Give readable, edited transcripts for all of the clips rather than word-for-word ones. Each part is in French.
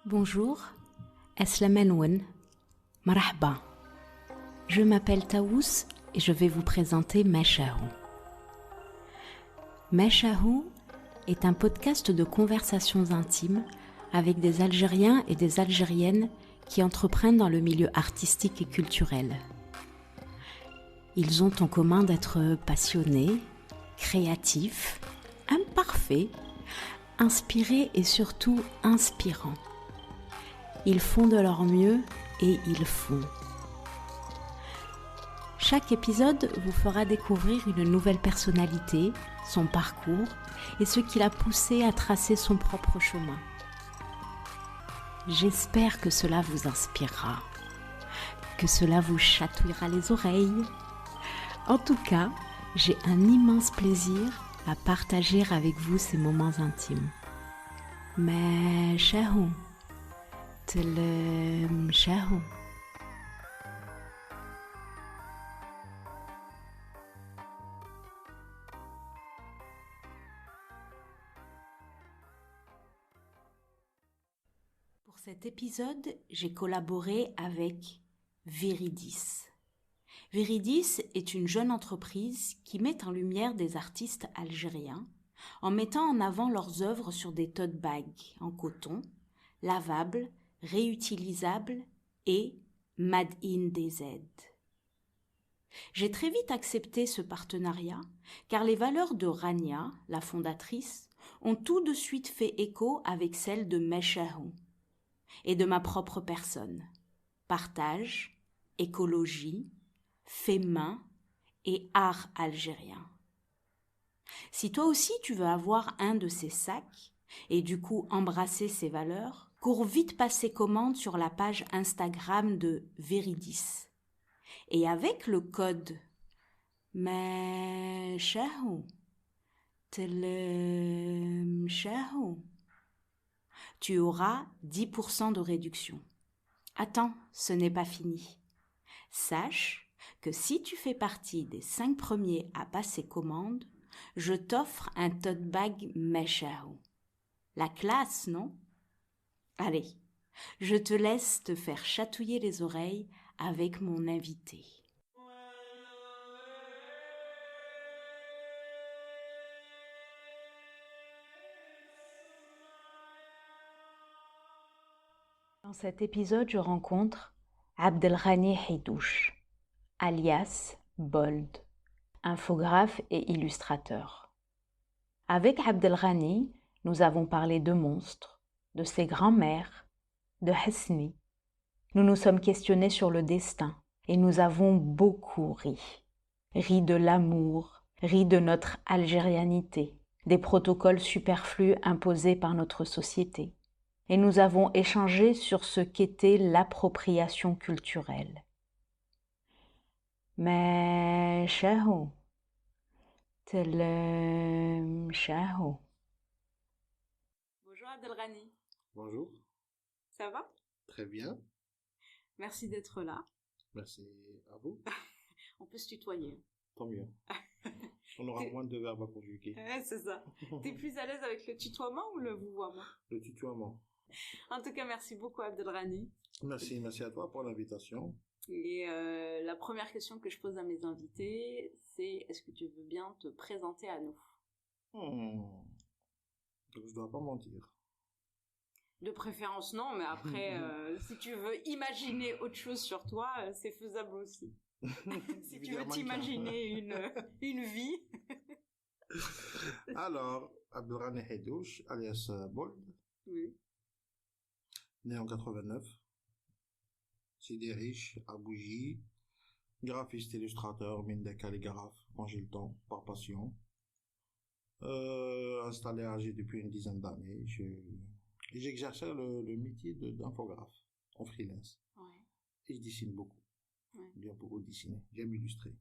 Bonjour, Aslam Alwan, marhaba. Je m'appelle Taous et je vais vous présenter Mashahou. Mashahou est un podcast de conversations intimes avec des Algériens et des Algériennes qui entreprennent dans le milieu artistique et culturel. Ils ont en commun d'être passionnés, créatifs, imparfaits, inspirés et surtout inspirants. Ils font de leur mieux et ils font. Chaque épisode vous fera découvrir une nouvelle personnalité, son parcours et ce qui l'a poussé à tracer son propre chemin. J'espère que cela vous inspirera, que cela vous chatouillera les oreilles. En tout cas, j'ai un immense plaisir à partager avec vous ces moments intimes. Mashahou. Mashahou. Pour cet épisode, j'ai collaboré avec Viridis. Viridis est une jeune entreprise qui met en lumière des artistes algériens en mettant en avant leurs œuvres sur des tote bags en coton, lavables, réutilisables et Made in DZ. J'ai très vite accepté ce partenariat car les valeurs de Rania, la fondatrice, ont tout de suite fait écho avec celles de Mashahou et de ma propre personne. Partage, écologie, fait main et art algérien. Si toi aussi tu veux avoir un de ces sacs et du coup embrasser ces valeurs, cours vite passer commande sur la page Instagram de Viridis. Et avec le code Mashahou, Mashahou, tu auras 10% de réduction. Attends, ce n'est pas fini. Sache que si tu fais partie des 5 premiers à passer commande, je t'offre un tote bag Mashahou. La classe, non? Allez, je te laisse te faire chatouiller les oreilles avec mon invité. Dans cet épisode, je rencontre Abdelghani Haïdouche, alias Bold, infographe et illustrateur. Avec Abdelghani, nous avons parlé de monstres, de ses grands-mères, de Hesni. Nous nous sommes questionnés sur le destin et nous avons beaucoup ri. Ri de l'amour, ri de notre algérianité, des protocoles superflus imposés par notre société. Et nous avons échangé sur ce qu'était l'appropriation culturelle. Mashahou. Mashahou. Bonjour Abdelghani. Bonjour. Ça va? Très bien. Merci d'être là. Merci à vous. On peut se tutoyer. Tant mieux. On aura moins de verbes à conjuguer. C'est ça. T'es plus à l'aise avec le tutoiement ou le vouvoiement? Le tutoiement. En tout cas, merci beaucoup Abdelghani. Merci à toi pour l'invitation. Et la première question que je pose à mes invités, c'est est-ce que tu veux bien te présenter à nous? Donc je dois pas mentir. De préférence non, mais après, si tu veux imaginer autre chose sur toi, c'est faisable aussi. Si tu veux t'imaginer une vie. Alors, Abdelghani Haïdouche, alias Bold. Oui. Né en 89. Sidi riche, à Bougie. Graphiste, illustrateur, mine des calligraphe, quand j'ai le temps, par passion. Installé à Alger depuis une dizaine d'années. J'exerçais le métier d'infographe en freelance. Ouais. Et je dessine beaucoup. Ouais. J'aime beaucoup dessiner. J'aime illustrer.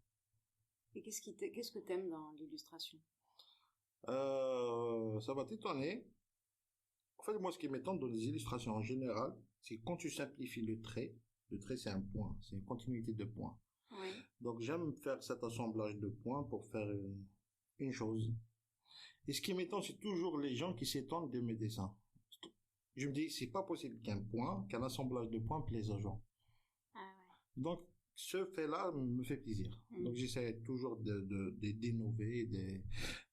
Et qu'est-ce que t'aimes dans l'illustration? Ça va t'étonner. En fait, moi, ce qui m'étonne dans les illustrations en général, c'est quand tu simplifies le trait c'est un point, c'est une continuité de points. Oui. Donc, j'aime faire cet assemblage de points pour faire une chose. Et ce qui m'étonne, c'est toujours les gens qui s'étonnent de mes dessins. Je me dis, c'est pas possible qu'un assemblage de points plaise aux gens. Ah ouais. Donc, ce fait-là me fait plaisir. Donc, j'essaie toujours d'innover,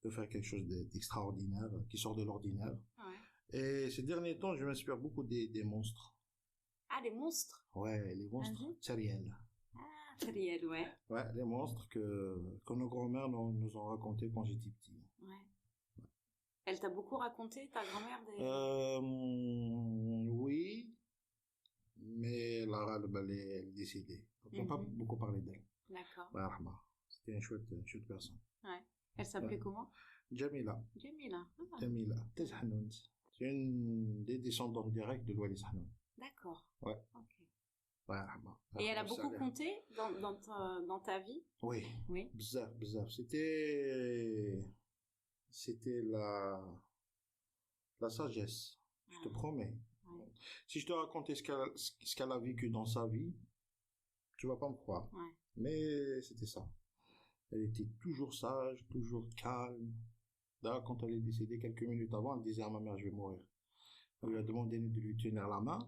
de faire quelque chose d'extraordinaire, qui sort de l'ordinaire. Ouais. Et ces derniers temps, je m'inspire beaucoup des monstres. Ah, les monstres? Ouais, les monstres terriels. Ah, terriels, ouais. Ouais, les monstres que nos grands-mères nous ont racontés quand j'étais petit. Ouais. Elle t'a beaucoup raconté, ta grand-mère Oui, mais Lara, elle est décédée. Donc, on n'a pas beaucoup parlé d'elle. D'accord. C'était une chouette personne. Ouais. Elle s'appelait comment? Jamila. Jamila. Ah. Jamila. Tezhanoun. C'est une des descendants directs de Louali Sahnoun. D'accord. Ouais. Ok. Et elle a beaucoup compté dans ta vie? Oui. Oui. Bzaf. C'était la sagesse. Je te promets. Ouais. Si je te racontais ce qu'elle a vécu dans sa vie, tu vas pas me croire. Ouais. Mais c'était ça. Elle était toujours sage, toujours calme. D'ailleurs, quand elle est décédée quelques minutes avant, elle disait à ma mère, je vais mourir. Elle lui a demandé de lui tenir la main.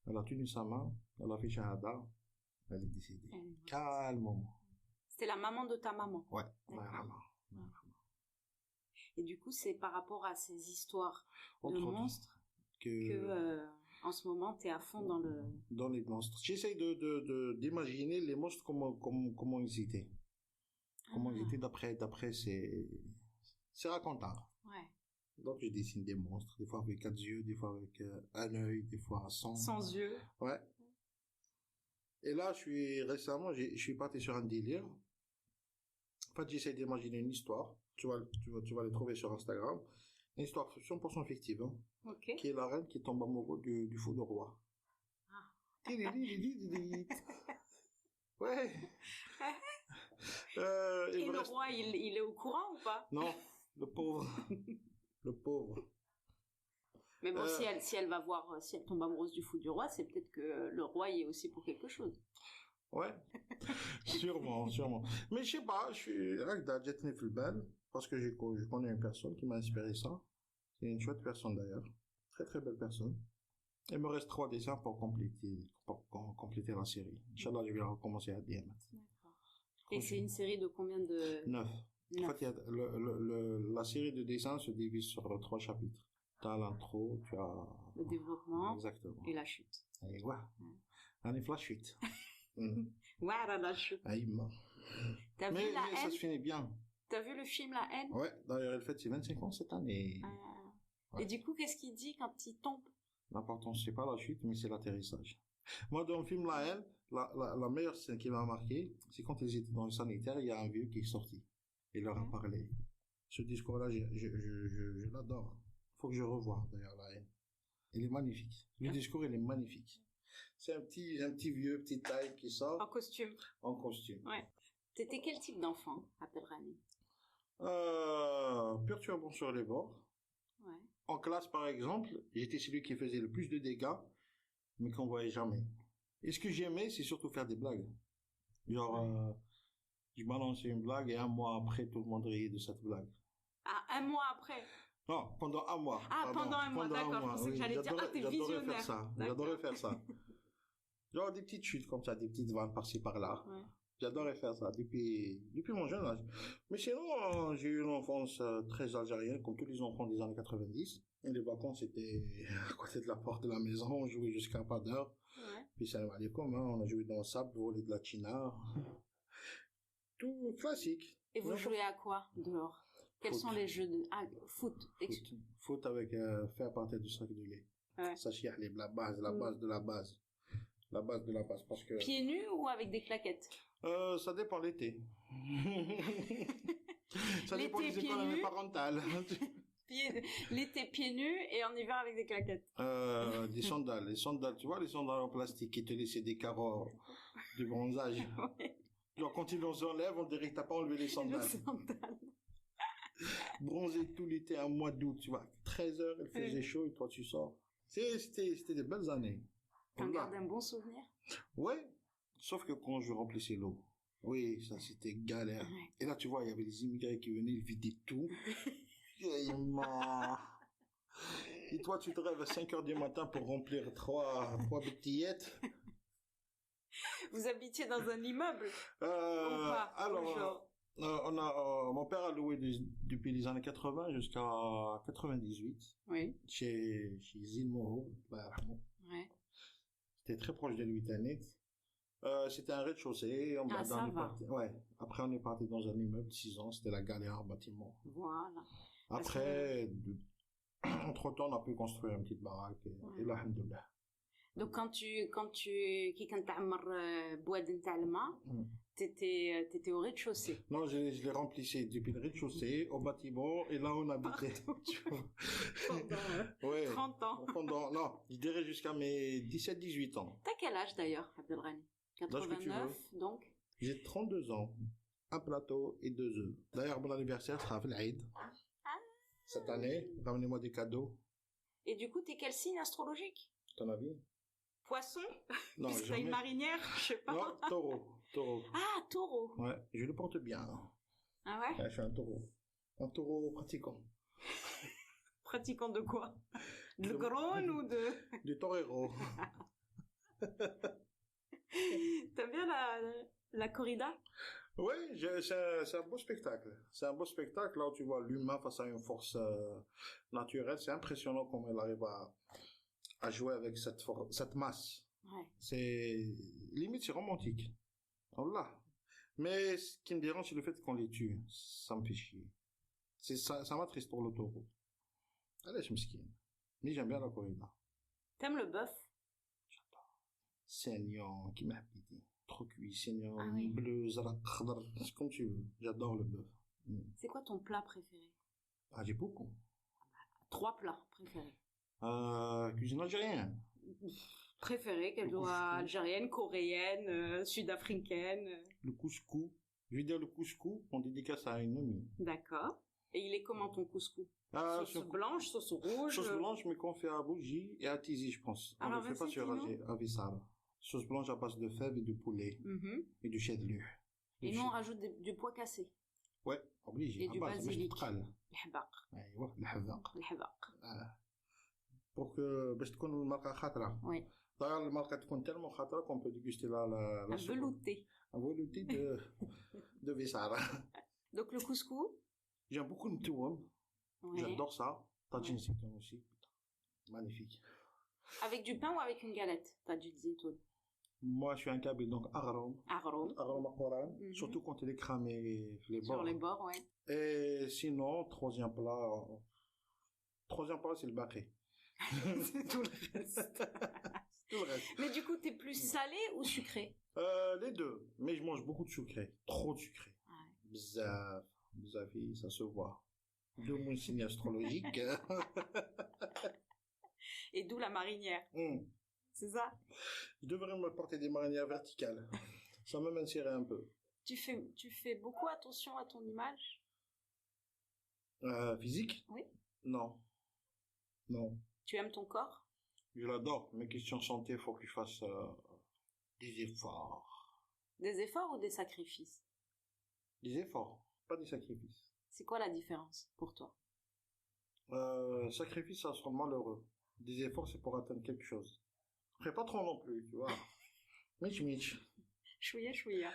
Elle a tenu sa main. Elle a fait shahada. Elle est décédée. Calmement. C'était la maman de ta maman? Ouais. Et du coup, c'est par rapport à ces histoires de monstres que en ce moment, tu es à fond dans les monstres. J'essaye d'imaginer les monstres comment ils étaient. Comment ils étaient d'après ces racontars. Ouais. Donc, je dessine des monstres, des fois avec 4 yeux, des fois avec un œil, des fois sans yeux. Ouais. Et là, je suis parti sur un délire. En fait, j'essaie d'imaginer une histoire. Tu vas les trouver sur Instagram. Une histoire 100% fictive. Hein, okay. Qui est la reine qui tombe amoureux du fou de roi. Ah. Ouais. Et le roi, il est au courant ou pas? Non, le pauvre. Le pauvre. Mais bon, si elle va voir, si elle tombe amoureuse du fou du roi, c'est peut-être que le roi y est aussi pour quelque chose. Ouais, sûrement. Mais je sais pas, je suis Ragda Jetni Fulbel, parce que je connais une personne qui m'a inspiré ça. C'est une chouette personne d'ailleurs. Très très belle personne. Il me reste 3 dessins pour compléter la série. Inch'Allah, je vais recommencer à DM. D'accord. Et c'est une série de combien de... 9. En fait, la série de dessins se divise sur 3 chapitres. Tu as l'intro, tu as... le développement. Exactement. Et la chute. Et ouais. On est la chute. Ouais, la chute. T'as vu La Haine? Mais ça se finit bien. T'as vu le film La Haine? Ouais, d'ailleurs, elle fête ses 25 ans cette année. Ouais. Et du coup, qu'est-ce qu'il dit quand il tombe? L'important, c'est pas la chute, mais c'est l'atterrissage. Moi, dans le film La Haine, la meilleure scène qui m'a marqué, c'est quand ils étaient dans le sanitaire, il y a un vieux qui est sorti. Il leur a parlé. Ce discours-là, je l'adore. Faut que je revoie, d'ailleurs, La Haine. Il est magnifique. Le discours, il est magnifique. C'est un petit vieux, petite taille qui sort. En costume. En costume. Ouais. T'étais quel type d'enfant, Abdel Rani? Perturbant sur les bords. Ouais. En classe, par exemple, j'étais celui qui faisait le plus de dégâts, mais qu'on voyait jamais. Et ce que j'aimais, c'est surtout faire des blagues. Genre, je balançais une blague et un mois après, tout le monde riait de cette blague. Ah, un mois après? Non, pendant un mois. Ah, pendant un mois, d'accord. Je pensais que j'allais dire, t'es visionnaire. J'adorais faire ça. Genre des petites chutes comme ça, des petites vannes par-ci par-là. Ouais. J'adorais faire ça depuis mon jeune âge. Mais sinon, j'ai eu une enfance très algérienne, comme tous les enfants des années 90. Et les vacances étaient à côté de la porte de la maison, on jouait jusqu'à pas d'heure. Ouais. Puis salam alaikum, on a joué dans le sable, volé de la china. Tout classique. Et vous jouez à quoi dehors? Quels sont les jeux de... Ah, foot. Foot avec fait à partir du sac de lait. Ouais. Ça chie la base de la base. La base de la base, parce que... Pieds nus ou avec des claquettes? Ça dépend l'été. Ça dépend des économies parentales. L'été pieds nus et en hiver avec des claquettes. Des sandales. Les sandales, tu vois, les sandales en plastique qui te laissaient des carreaux de bronzage. Ouais. Genre quand ils les enlèvent, on dirait que t'as pas enlevé les sandales. Bronzé tout l'été, un mois d'août, tu vois. 13 heures, il faisait chaud et toi tu sors. C'était des belles années. T'en gardes un bon souvenir? Ouais. Sauf que quand je remplissais l'eau. Oui, ça c'était galère. Ouais. Et là, tu vois, il y avait des immigrés qui venaient, ils vidaient tout. Et toi, tu te rêves à 5 heures du matin pour remplir trois bouteillettes. Vous habitiez dans un immeuble ou pas? Alors, mon père a loué depuis les années 80 jusqu'à 98. Oui. Chez Zilmoho. Ouais. C'était très proche de Louis-Tanit. C'était un rez-de-chaussée. Ça va. Ouais. Après, on est parti dans un immeuble de 6 ans. C'était la Galère bâtiment. Voilà. Après, entre-temps, on a pu construire une petite baraque. Et là, alhamdoulilah. Donc quand tu كي كنت تعمر بواد نتاع الماء t'étais au rez-de-chaussée. Non, je l'ai remplissé depuis le rez-de-chaussée au bâtiment et là on habitait. Pendant 30 ans. Non, je dirais jusqu'à mes 17-18 ans. T'as quel âge d'ailleurs, Abdelghani? 89, donc? J'ai 32 ans, un plateau et 2 œufs. D'ailleurs, mon anniversaire sera à l'Aïd. Cette année, ramenez-moi des cadeaux. Et du coup, t'es quel signe astrologique? Ton avis? Poisson? Non, puisque t'as une marinière, je sais pas. Non, taureau. Ah, taureau. Ouais, je le porte bien. Ah ouais? Je suis un taureau. Un taureau pratiquant. Pratiquant de quoi? De Grone ou de... Du torero. T'aimes bien la corrida? Oui, c'est un beau spectacle. C'est un beau spectacle là où tu vois l'humain face à une force naturelle. C'est impressionnant comment il arrive à jouer avec cette masse. Ouais. Limite, c'est romantique. Voilà. Mais ce qui me dérange, c'est le fait qu'on les tue. Ça me fait chier. Ça m'attriste pour le taureau. Allez, je me skine. Mais j'aime bien la corrida. T'aimes le bœuf? J'adore. Saignant, qui m'a pité. Trop cuit, saignant, oui. bleu, zarak, khadar. C'est comme tu veux. J'adore le bœuf. C'est quoi ton plat préféré? Ah, j'ai beaucoup. 3 plats préférés. Cuisine algérienne. Préférée, qu'elle soit algérienne, coréenne, sud-africaine. Le couscous. Je vais dire le couscous, on dédicace à une amie. D'accord. Et il est comment ton couscous? Sauce blanche, sauce rouge? Sauce blanche, mais qu'on fait à bougie et à tizi, je pense. Alors, on ne fait pas sur Avissara. Sauce blanche à base de fèves et de poulet. Et du chèvre. Et nous, on rajoute du pois cassé. Ouais, obligé. Et du basilic. الحباق. ايوه الحباق. Pour que باش تكون المرقة خضراء. Oui. D'ailleurs, المرقة تكون tellement خضراء qu'on peut déguster la un velouté. Un velouté de Vissara. Donc le couscous. J'aime beaucoup le touam. Oui. J'adore ça. Tadjine zitoun aussi. Magnifique. Avec du pain ou avec une galette, tadjine zitoun? Moi, je suis un kabyle, donc aghrom. Aghrom à Coran. Surtout quand il est cramé les bords. Sur les bords, ouais. Et sinon, troisième plat, c'est le baqi. C'est tout le reste. Tout le reste. Mais du coup, t'es plus salé ou sucré? Les deux. Mais je mange beaucoup de sucré. Trop de sucré. Ouais. Bzaf, ça se voit. De mon signe astrologique. Et d'où la marinière. C'est ça? Je devrais me porter des marinières verticales. Ça me m'insérer un peu. Tu fais beaucoup attention à ton image? Physique? Oui. Non. Tu aimes ton corps? Je l'adore, mais question santé, il faut que je fasse des efforts. Des efforts ou des sacrifices? Des efforts, pas des sacrifices. C'est quoi la différence pour toi? Sacrifice, ça sera malheureux. Des efforts, c'est pour atteindre quelque chose. Après, pas trop non plus, tu vois. Mitch. Chouïa. Chouïa.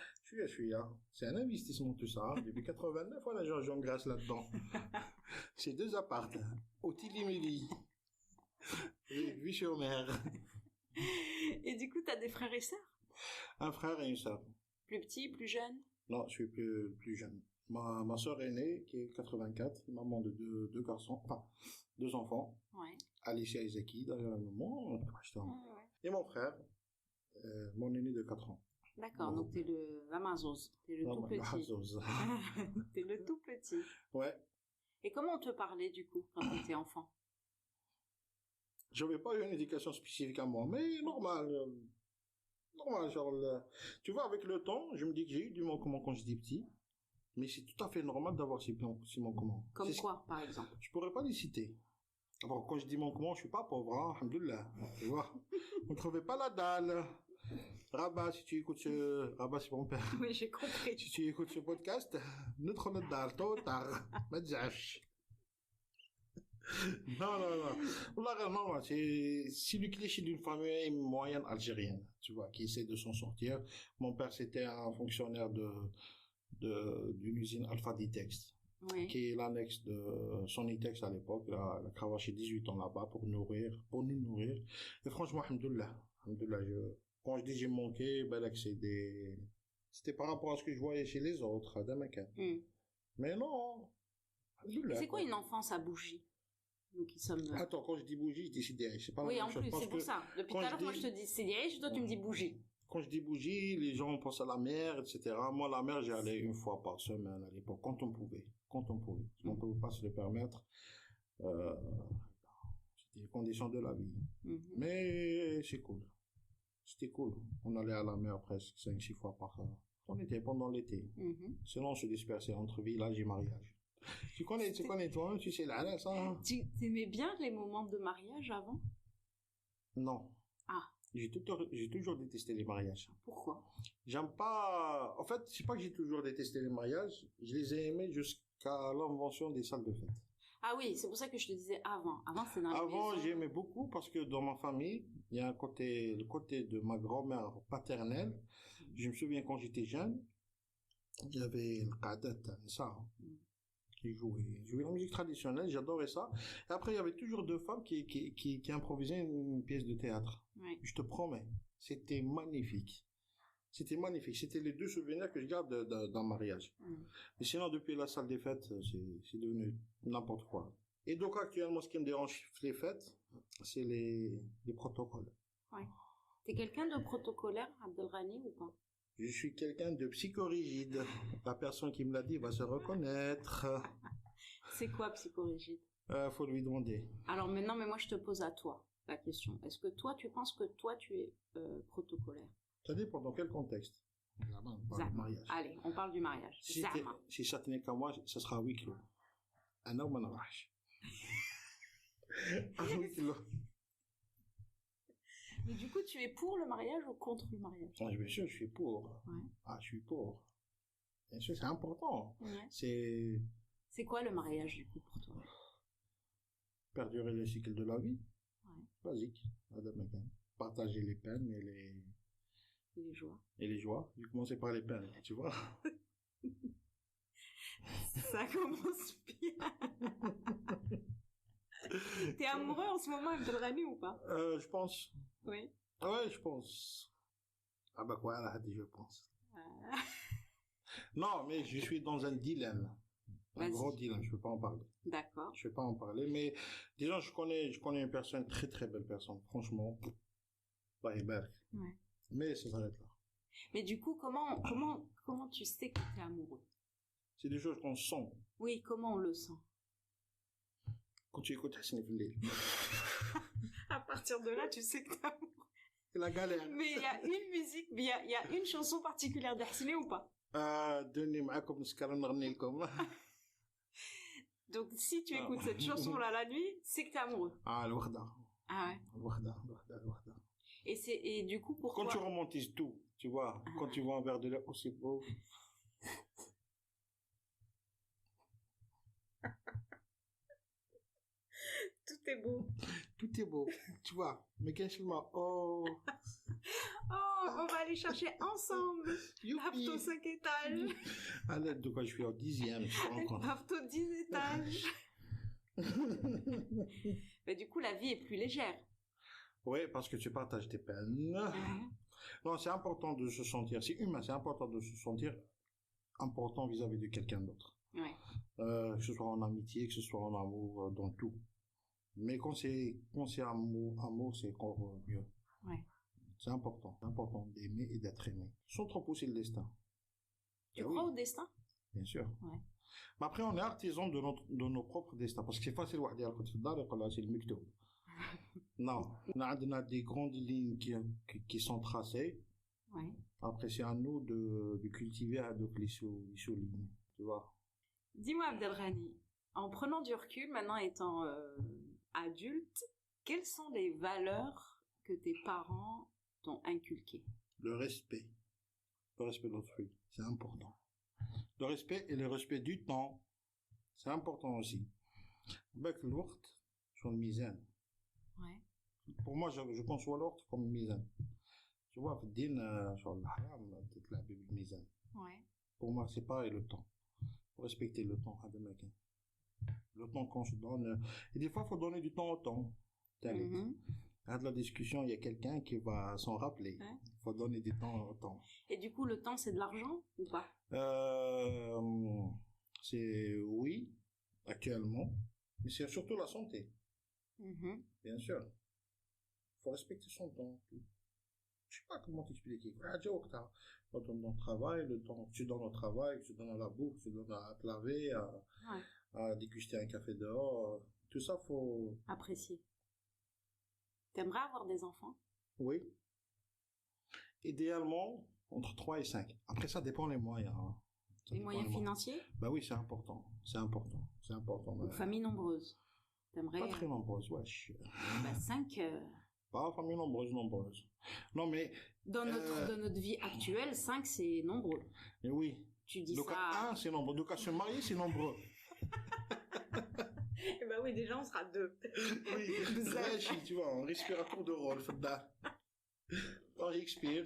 C'est un investissement tout ça. Depuis 89, voilà, j'engraisse là-dedans. C'est 2 apparts. Au Tilimili. Et puis chez Omer. Et du coup, t'as des frères et sœurs? Un frère et une sœur. Plus petit, plus jeune? Non, je suis plus jeune. Ma sœur aînée, qui est 84, maman de 2 garçons, enfin, 2 enfants. Ouais. Alicia et Zaki, d'ailleurs, Ouais. Et mon frère, mon aîné de 4 ans. D'accord, donc t'es le Amazoz, t'es le tout petit. T'es le tout petit. Ouais. Et comment on te parlait du coup quand t'étais enfant? J'avais pas eu une éducation spécifique à moi, mais normal, genre, tu vois, avec le temps, je me dis que j'ai eu du manquement quand j'étais petit, mais c'est tout à fait normal d'avoir ces manquements. Comme quoi, par exemple? Je pourrais pas les citer. Alors, quand je dis manquement, je suis pas pauvre, hein, alhamdoulilah, tu vois. On trouvait pas la dalle. Rabat, si tu écoutes Rabat, c'est mon père. Oui, j'ai compris. Si tu écoutes ce podcast, notre dalle, tôt ou tard, ma tzache. Non, non, non. Wallah, non, c'est le cliché d'une famille moyenne algérienne, tu vois, qui essaie de s'en sortir. Mon père, c'était un fonctionnaire d'une usine Alpha Ditex, Oui. qui est l'annexe de Sonitex à l'époque. Il a cravaché 18 ans là-bas pour nous nourrir. Et franchement, alhamdoulilah, quand je dis j'ai manqué, ben là, c'était par rapport à ce que je voyais chez les autres, à Damakan. Mais non, alhamdoulilah. C'est quoi une enfance à bougie? Nous qui sommes. Attends, quand je dis bougie, je dis CDH. C'est pas Oui, la en même chose, plus, c'est pour ça. Depuis tout à l'heure, moi je te dis CDH, toi tu me dis bougie. Quand je dis bougie, les gens pensent à la mer, etc. Moi, la mer, j'y allais une fois par semaine à l'époque, quand on pouvait. On ne pouvait pas se le permettre. C'était les conditions de la vie. Mais c'est cool. C'était cool. On allait à la mer presque 5-6 fois par an. On était pendant l'été. Sinon, on se dispersait entre village et mariage. Tu connais toi, tu sais là, ça. Tu aimais bien les moments de mariage avant? Non. Ah. J'ai toujours détesté les mariages. Pourquoi? J'aime pas. En fait, c'est pas que j'ai toujours détesté les mariages. Je les ai aimés jusqu'à l'invention des salles de fête. Ah oui, c'est pour ça que je te disais avant. Avant, c'est dans les Avant, j'aimais beaucoup parce que dans ma famille, il y a le côté de ma grand-mère paternelle. Je me souviens quand j'étais jeune, il y avait le qadet, ça. Qui jouait la musique traditionnelle, j'adorais ça. Et après, il y avait toujours deux femmes qui improvisaient une pièce de théâtre. Oui. Je te promets, c'était magnifique. C'était magnifique. C'était les deux souvenirs que je garde d'un mariage. Mais sinon, depuis la salle des fêtes, c'est devenu n'importe quoi. Et donc, actuellement, ce qui me dérange les fêtes, c'est les protocoles. Oui. T'es quelqu'un de protocolaire, Abdelghani, ou pas? Je suis quelqu'un de psychorigide. La personne qui me l'a dit va se reconnaître. C'est quoi psychorigide? Faut lui demander. Alors maintenant, mais moi je te pose à toi la question. Est-ce que toi, tu penses que toi, tu es protocolaire? Ça dépend dans quel contexte. On parle du mariage. Allez, on parle du mariage. Si ça tenait qu'à moi, ça sera à huis clos. Un homme en arrache. À huis clos. Mais du coup, tu es pour le mariage ou contre le mariage? Bien sûr, je suis pour. Ouais. Ah, je suis pour. Bien sûr, c'est important. Ouais. C'est quoi le mariage, du coup, pour toi? Perdurer le cycle de la vie. Ouais. Basique. Partager les peines et les joies. Et les joies. J'ai commencé par les peines, tu vois. Ça commence bien. T'es amoureux en ce moment, Abdelghani, ou pas? Je pense. Oui. Ouais, je pense. Ah bah quoi, elle a dit je pense. Non, mais je suis dans un dilemme. Un gros dilemme, je peux pas en parler. D'accord. Je peux pas en parler, mais disons, je connais une personne, très très belle personne, franchement. Ouais. Mais ça s'arrête là. Mais du coup, comment tu sais que t'es amoureux? C'est des choses qu'on sent. Oui, comment on le sent? Quand tu écoutes Hassan Fellil. À partir de là, tu sais que t'es amoureux. C'est la galère. Mais il y a une musique, il y a une chanson particulière d'Hassani ou pas? Donc, si tu écoutes cette chanson-là la nuit, c'est que t'es amoureux. Ah, l'Ouhda. Ah ouais. L'Ouhda. Et du coup, pourquoi? Quand tu romantises tout, tu vois, quand tu vois un verre de lait aussi beau. Tout est beau. Tout est beau, tu vois. Mais qu'est-ce que Oh, on va aller chercher ensemble. Hafto 5 étages. À l'aide de quoi je suis au 10e, je me rends compte. Hafto 10 étages. Mais du coup, la vie est plus légère. Oui, parce que tu partages tes peines. Non, c'est important de se sentir, c'est humain, c'est important de se sentir important vis-à-vis de quelqu'un d'autre. Ouais. Que ce soit en amitié, que ce soit en amour, dans tout. Mais quand c'est amour, c'est encore mieux. Ouais. C'est important d'aimer et d'être aimé. Sans trop pousser le destin. Tu crois au destin? Bien sûr. Ouais. Mais après, on est artisan de nos propres destins. Parce que c'est facile, c'est le micto. Non. On a des grandes lignes qui sont tracées. Ouais. Après, c'est à nous de cultiver les lignes. Tu vois. Dis-moi, Abdelghani, en prenant du recul, maintenant étant adulte, quelles sont les valeurs que tes parents t'ont inculquées? Le respect d'autrui, c'est important. Le respect et le respect du temps, c'est important aussi. Avec le وقت sur le mizan. Ouais. Pour moi, je conçois le وقت comme le mizan. Tu vois, في الدين sur le haram, تتلعب بالميزان. Ouais. Pour moi, c'est pareil le temps. Faut respecter le temps, le temps qu'on se donne. Et des fois, il faut donner du temps au temps. À la discussion, il y a quelqu'un qui va s'en rappeler. Il faut donner du temps au temps. Et du coup, le temps, c'est de l'argent ou pas? C'est oui, actuellement. Mais c'est surtout la santé. Bien sûr. Il faut respecter son temps. Je sais pas comment t'expliquer. Quand on est dans le travail, le temps que tu donnes au travail, que tu donnes à la bouffe, que tu donnes à te laver, à déguster un café dehors, tout ça, faut apprécier. T'aimerais avoir des enfants? Oui. Idéalement, entre 3 et 5. Après, ça dépend les moyens. Hein. Les moyens financiers? Bah oui, c'est important. C'est important. C'est important. Donc, famille nombreuse. T'aimerais... Pas très nombreuse, wesh. Bah 5... Pas famille nombreuse. Non, mais... Dans notre vie actuelle, 5, c'est nombreux. Et oui. Tu dis donc, ça... 1, c'est nombreux. Donc, à se marier, c'est nombreux. Eh bah oui, déjà, on sera 2. Oui, tu vois, on respire à tour de rôle, Fadda. On respire.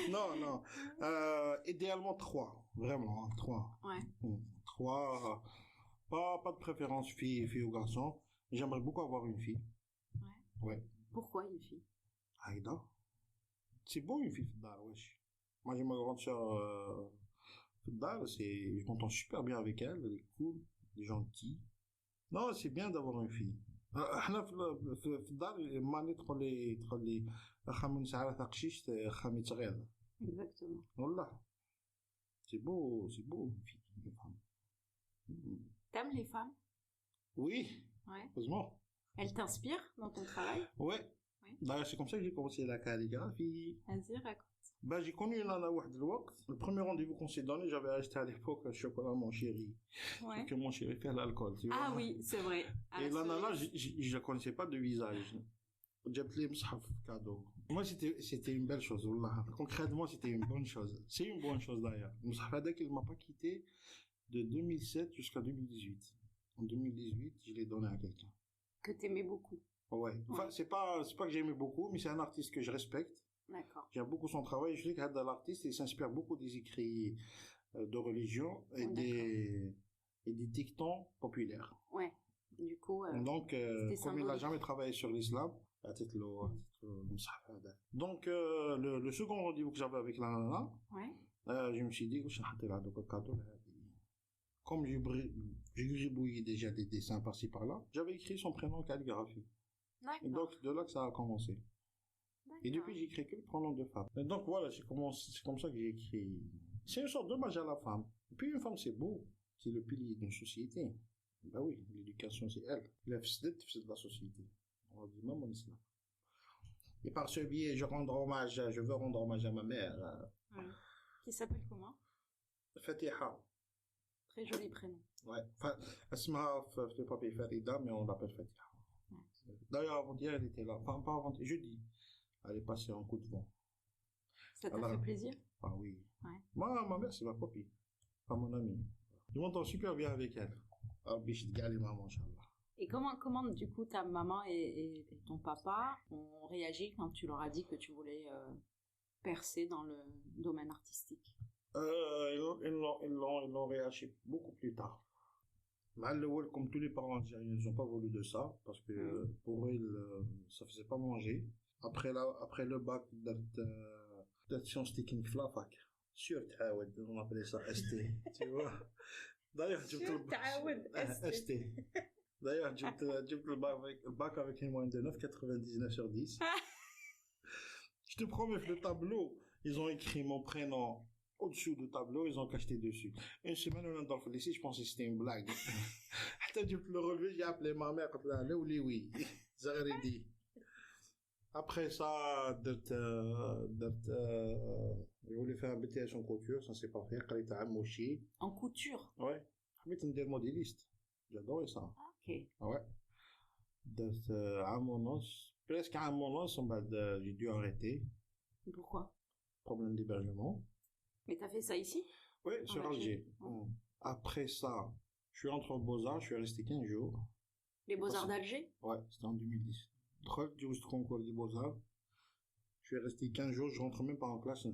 Non. Idéalement 3. Vraiment, 3. Ouais. 3. Pas de préférence fille ou garçon. J'aimerais beaucoup avoir une fille. Ouais. Pourquoi une fille? Aïda. C'est beau une fille, Fadda, wesh. Moi, j'ai ma grande sœur... je m'entends super bien avec elle, elle est cool, elle est gentille. Non, c'est bien d'avoir une fille. احنا في الدار ماني تقول لي خمس ساعات تقشيش خمي صغير. Exactement. والله. C'est beau une fille, une femme. T'aimes les femmes? Oui. Ouais. Heureusement. Elles t'inspirent dans ton travail? Ouais. D'ailleurs, c'est comme ça que j'ai commencé la calligraphie. Vas-y, raconte. Ben, j'ai connu Nana واحد الوقت. Le premier rendez-vous qu'on s'est donné, j'avais acheté à l'époque un chocolat Mon Chéri. Ouais. Que Mon Chéri fait à l'alcool, tu vois. Ah oui, c'est vrai. Et Nana, je la connaissais pas de visage. جبت لي مصحف cadeau. Moi, c'était une belle chose, والله. Concrètement, c'était une bonne chose. C'est une bonne chose d'ailleurs. المصحف هذاك, il m'a pas quitté de 2007 jusqu'à 2018. En 2018, je l'ai donné à quelqu'un. Que t'aimais beaucoup. Ouais. Enfin, c'est pas que j'aimais beaucoup, mais c'est un artiste que je respecte. D'accord. J'aime beaucoup son travail. Je sais que l'artiste, il s'inspire beaucoup des écrits de religion et des dictons populaires. Ouais. Du coup, donc, comme il n'a jamais travaillé sur l'islam, donc le second rendez-vous que j'avais avec la nana, je me suis dit que comme j'ai gribouillé déjà des dessins par-ci par-là, j'avais écrit son prénom en calligraphie. Et donc, de là que ça a commencé. Et depuis, j'écris que le pronom de femme. Et donc voilà, c'est comme ça que j'ai écrit. C'est une sorte d'hommage à la femme. Et puis une femme, c'est beau. C'est le pilier d'une société. Ben oui, l'éducation, c'est elle. La fsdet, c'est de la société. On le dit même en islam. Et par ce biais, je veux rendre hommage à ma mère. Qui s'appelle comment? Fatiha. Très joli prénom. Ouais. Enfin, Asma fait le papier Farida, mais on l'appelle Fatiha. D'ailleurs, avant-hier, elle était là. Enfin, pas avant, jeudi. Elle est passée en coup de vent. Ça t'a fait plaisir? Ah oui. Ouais. Ma mère, c'est ma copine. Pas mon amie. Je m'entends super bien avec elle. Et comment du coup ta maman et ton papa ont réagi quand tu leur as dit que tu voulais percer dans le domaine artistique? Ils l'ont réagi beaucoup plus tard. Comme tous les parents algériens, ils n'ont pas voulu de ça, parce que pour eux, ça faisait pas manger. Après le bac, d'être sciences techniques la fac. Sûr, on appelait ça ST, tu vois. D'ailleurs, j'ai ST. D'ailleurs, j'ai le bac avec une moyenne de 9,99 sur 10. Je te promets, le tableau, ils ont écrit mon prénom au-dessous du tableau, ils ont cacheté dessus. Une semaine, on est dans le lycée, je pensais que c'était une blague. J'ai le relevé, j'ai appelé ma mère, oui. J'ai dit. Après ça, je voulais faire un BTS en couture, ça ne s'est pas fait. En couture? Ouais. Je voulais être modéliste. J'adorais ça. Ah, ok. Ouais. Presque à mon os, j'ai dû arrêter. Pourquoi? Problème d'hébergement. Mais t'as fait ça ici? Oui, sur Alger. Après ça, je suis rentré aux Beaux-Arts, je suis resté 15 jours. Les Beaux-Arts d'Alger? Ouais, c'était en 2010. Drôle du concours des Beaux-Arts. Je suis resté 15 jours, je rentre même pas en classe, c'est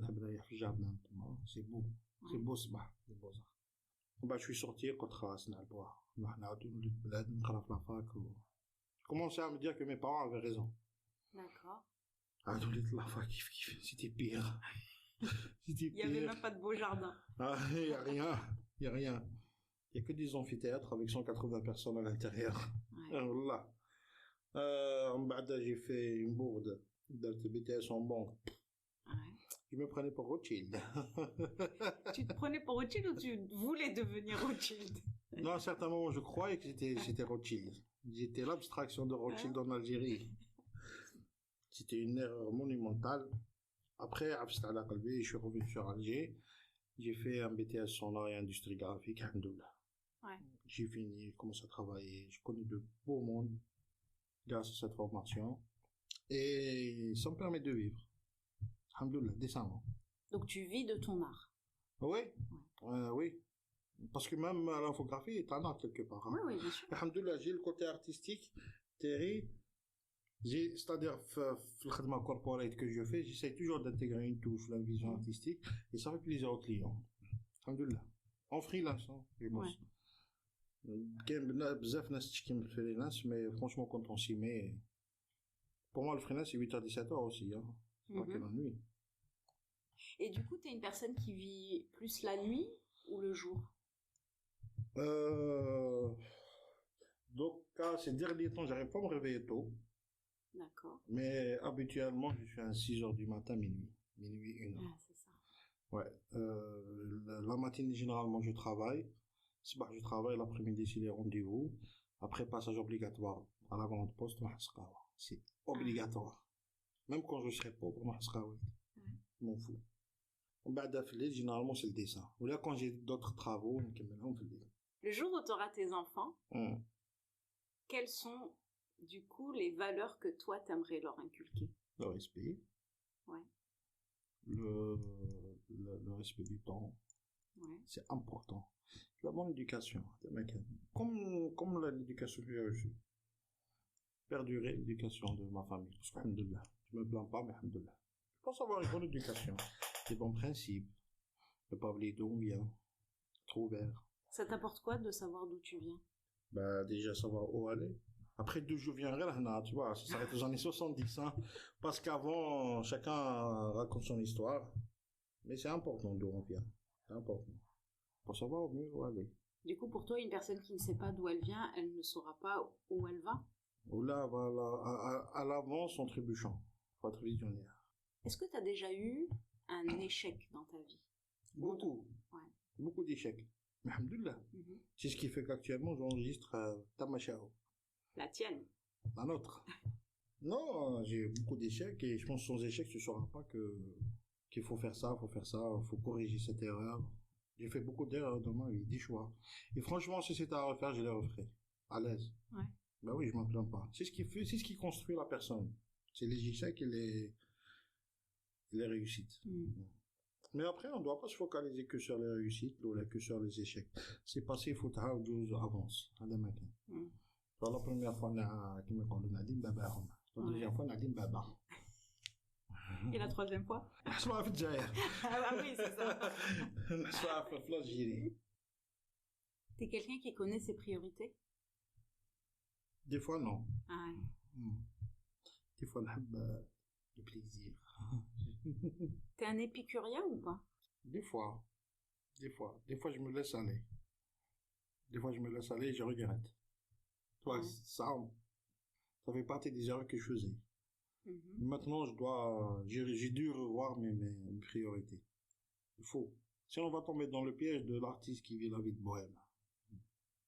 beau. C'est beau, c'est bas, les Beaux-Arts. Bah, je suis sorti contre Asnalbois. Je commençais à me dire que mes parents avaient raison. D'accord. Ah, la fac, c'était pire. Il n'y avait même pas de beau jardin. Ah, il n'y a rien. Il n'y a rien. Il n'y a que des amphithéâtres avec 180 personnes à l'intérieur. Ouais. Voilà. En bas, j'ai fait une bourde de BTS en banque. Ouais. Je me prenais pour Rothschild. Tu te prenais pour Rothschild ou tu voulais devenir Rothschild? Non, à un certain moment, je croyais que j'étais Rothschild. J'étais l'abstraction de Rothschild en Algérie. C'était une erreur monumentale. Après, je suis revenu sur Alger. J'ai fait un BTS en art et industrie graphique, alhamdoulilah. Ouais. J'ai fini, j'ai commencé à travailler. Je connais de beaux mondes grâce à cette formation. Et ça me permet de vivre. Alhamdoulilah, décemment. Donc tu vis de ton art? Oui, oui. Parce que même l'infographie est un art quelque part. Hein. Oui, bien sûr. Alhamdoulilah, j'ai le côté artistique, Terry. C'est-à-dire, le traitement corporate que je fais, j'essaie toujours d'intégrer une touche, la vision artistique, et ça fait plaisir aux clients. Alhamdoulilah. En freelance, hein, je bosse. كاين بزاف ناس تشكي من الفريلانس mais franchement quand on s'y met pour moi le freelance c'est 8h 17h aussi hein. C'est pas que la nuit. Et du coup tu es une personne qui vit plus la nuit ou le jour? Donc ces derniers temps j'arrive pas à me réveiller tôt. D'accord. Mais habituellement je suis à 6h du matin, minuit 1h. Ah, c'est ça. Ouais, la matinée généralement je travaille. Je travaille, l'après-midi, c'est les rendez-vous. Après, passage obligatoire à la grande poste, c'est obligatoire. Même quand je serai pauvre, je m'en fous. Généralement, c'est le dessin. Ou là, quand j'ai d'autres travaux, le jour où tu auras tes enfants, quelles sont, du coup, les valeurs que toi, t'aimerais leur inculquer? Le respect. Ouais. Le respect du temps. Ouais. C'est important. La bonne éducation, comme l'éducation que j'ai reçue. Perdurer l'éducation de ma famille. Parce que, alhamdoulilah, je me plains pas, mais alhamdoulilah. Je pense avoir une bonne éducation, des bons principes, ne pas oublier d'où on vient, être ouvert. Ça t'apporte quoi de savoir d'où tu viens? Bah, déjà savoir où aller. Après, d'où je viendrai là, tu vois, ça s'arrête aux années 70, hein. Parce qu'avant, chacun raconte son histoire. Mais c'est important d'où on vient. C'est important. Pour savoir mieux où aller. Du coup, pour toi, une personne qui ne sait pas d'où elle vient, elle ne saura pas où elle va? Ou là, voilà, à l'avance en trébuchant. Faut être visionnaire. Est-ce que tu as déjà eu un échec dans ta vie? Beaucoup. Ouais. Beaucoup d'échecs. Mais alhamdoulilah. C'est ce qui fait qu'actuellement, j'enregistre Tamashao. La tienne? La nôtre. Non, j'ai beaucoup d'échecs et je pense que sans échec, tu ne sauras pas qu'il faut faire ça, faut corriger cette erreur. J'ai fait beaucoup d'erreurs dans ma vie, des choix. Et franchement, si c'était à refaire, je les referais. À l'aise. Ouais. Ben oui, je m'en plains pas. C'est ce qui construit la personne. C'est les échecs et les réussites. Mais après, on ne doit pas se focaliser que sur les réussites ou que sur les échecs. C'est passé, il faut avance. Dans la première fois, on a dit Baba. La deuxième fois, on a dit Baba. Et la troisième fois? Ah oui, c'est ça. T'es quelqu'un qui connaît ses priorités? Des fois, non. Ah ouais. Des fois, le plaisir. T'es un épicurien ou pas? Des fois, je me laisse aller. Des fois, je me laisse aller et je regrette. Toi, ça fait partie des erreurs que je faisais. Maintenant, j'ai dû revoir mes priorités. Il faut. Sinon, on va tomber dans le piège de l'artiste qui vit la vie de bohème.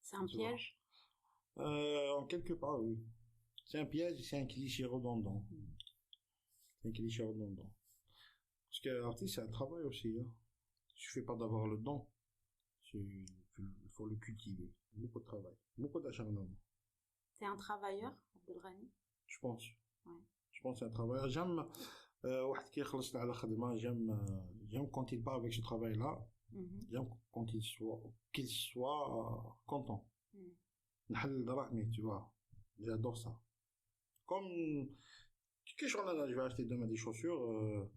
C'est un piège? En quelque part, oui. C'est un piège, c'est un cliché redondant. C'est un cliché redondant. Parce que l'artiste, c'est un travail aussi. Hein. Il suffit pas d'avoir le don. Il faut le cultiver. Beaucoup de travail. Beaucoup d'acharnement. T'es un travailleur, Abdelghani? Je pense. Ouais. Je pense que c'est un travailleur. J'aime quand il part avec ce travail-là. Quand qu'ils soient contents. Mais tu vois, j'adore ça. Comme, je vais acheter demain des chaussures,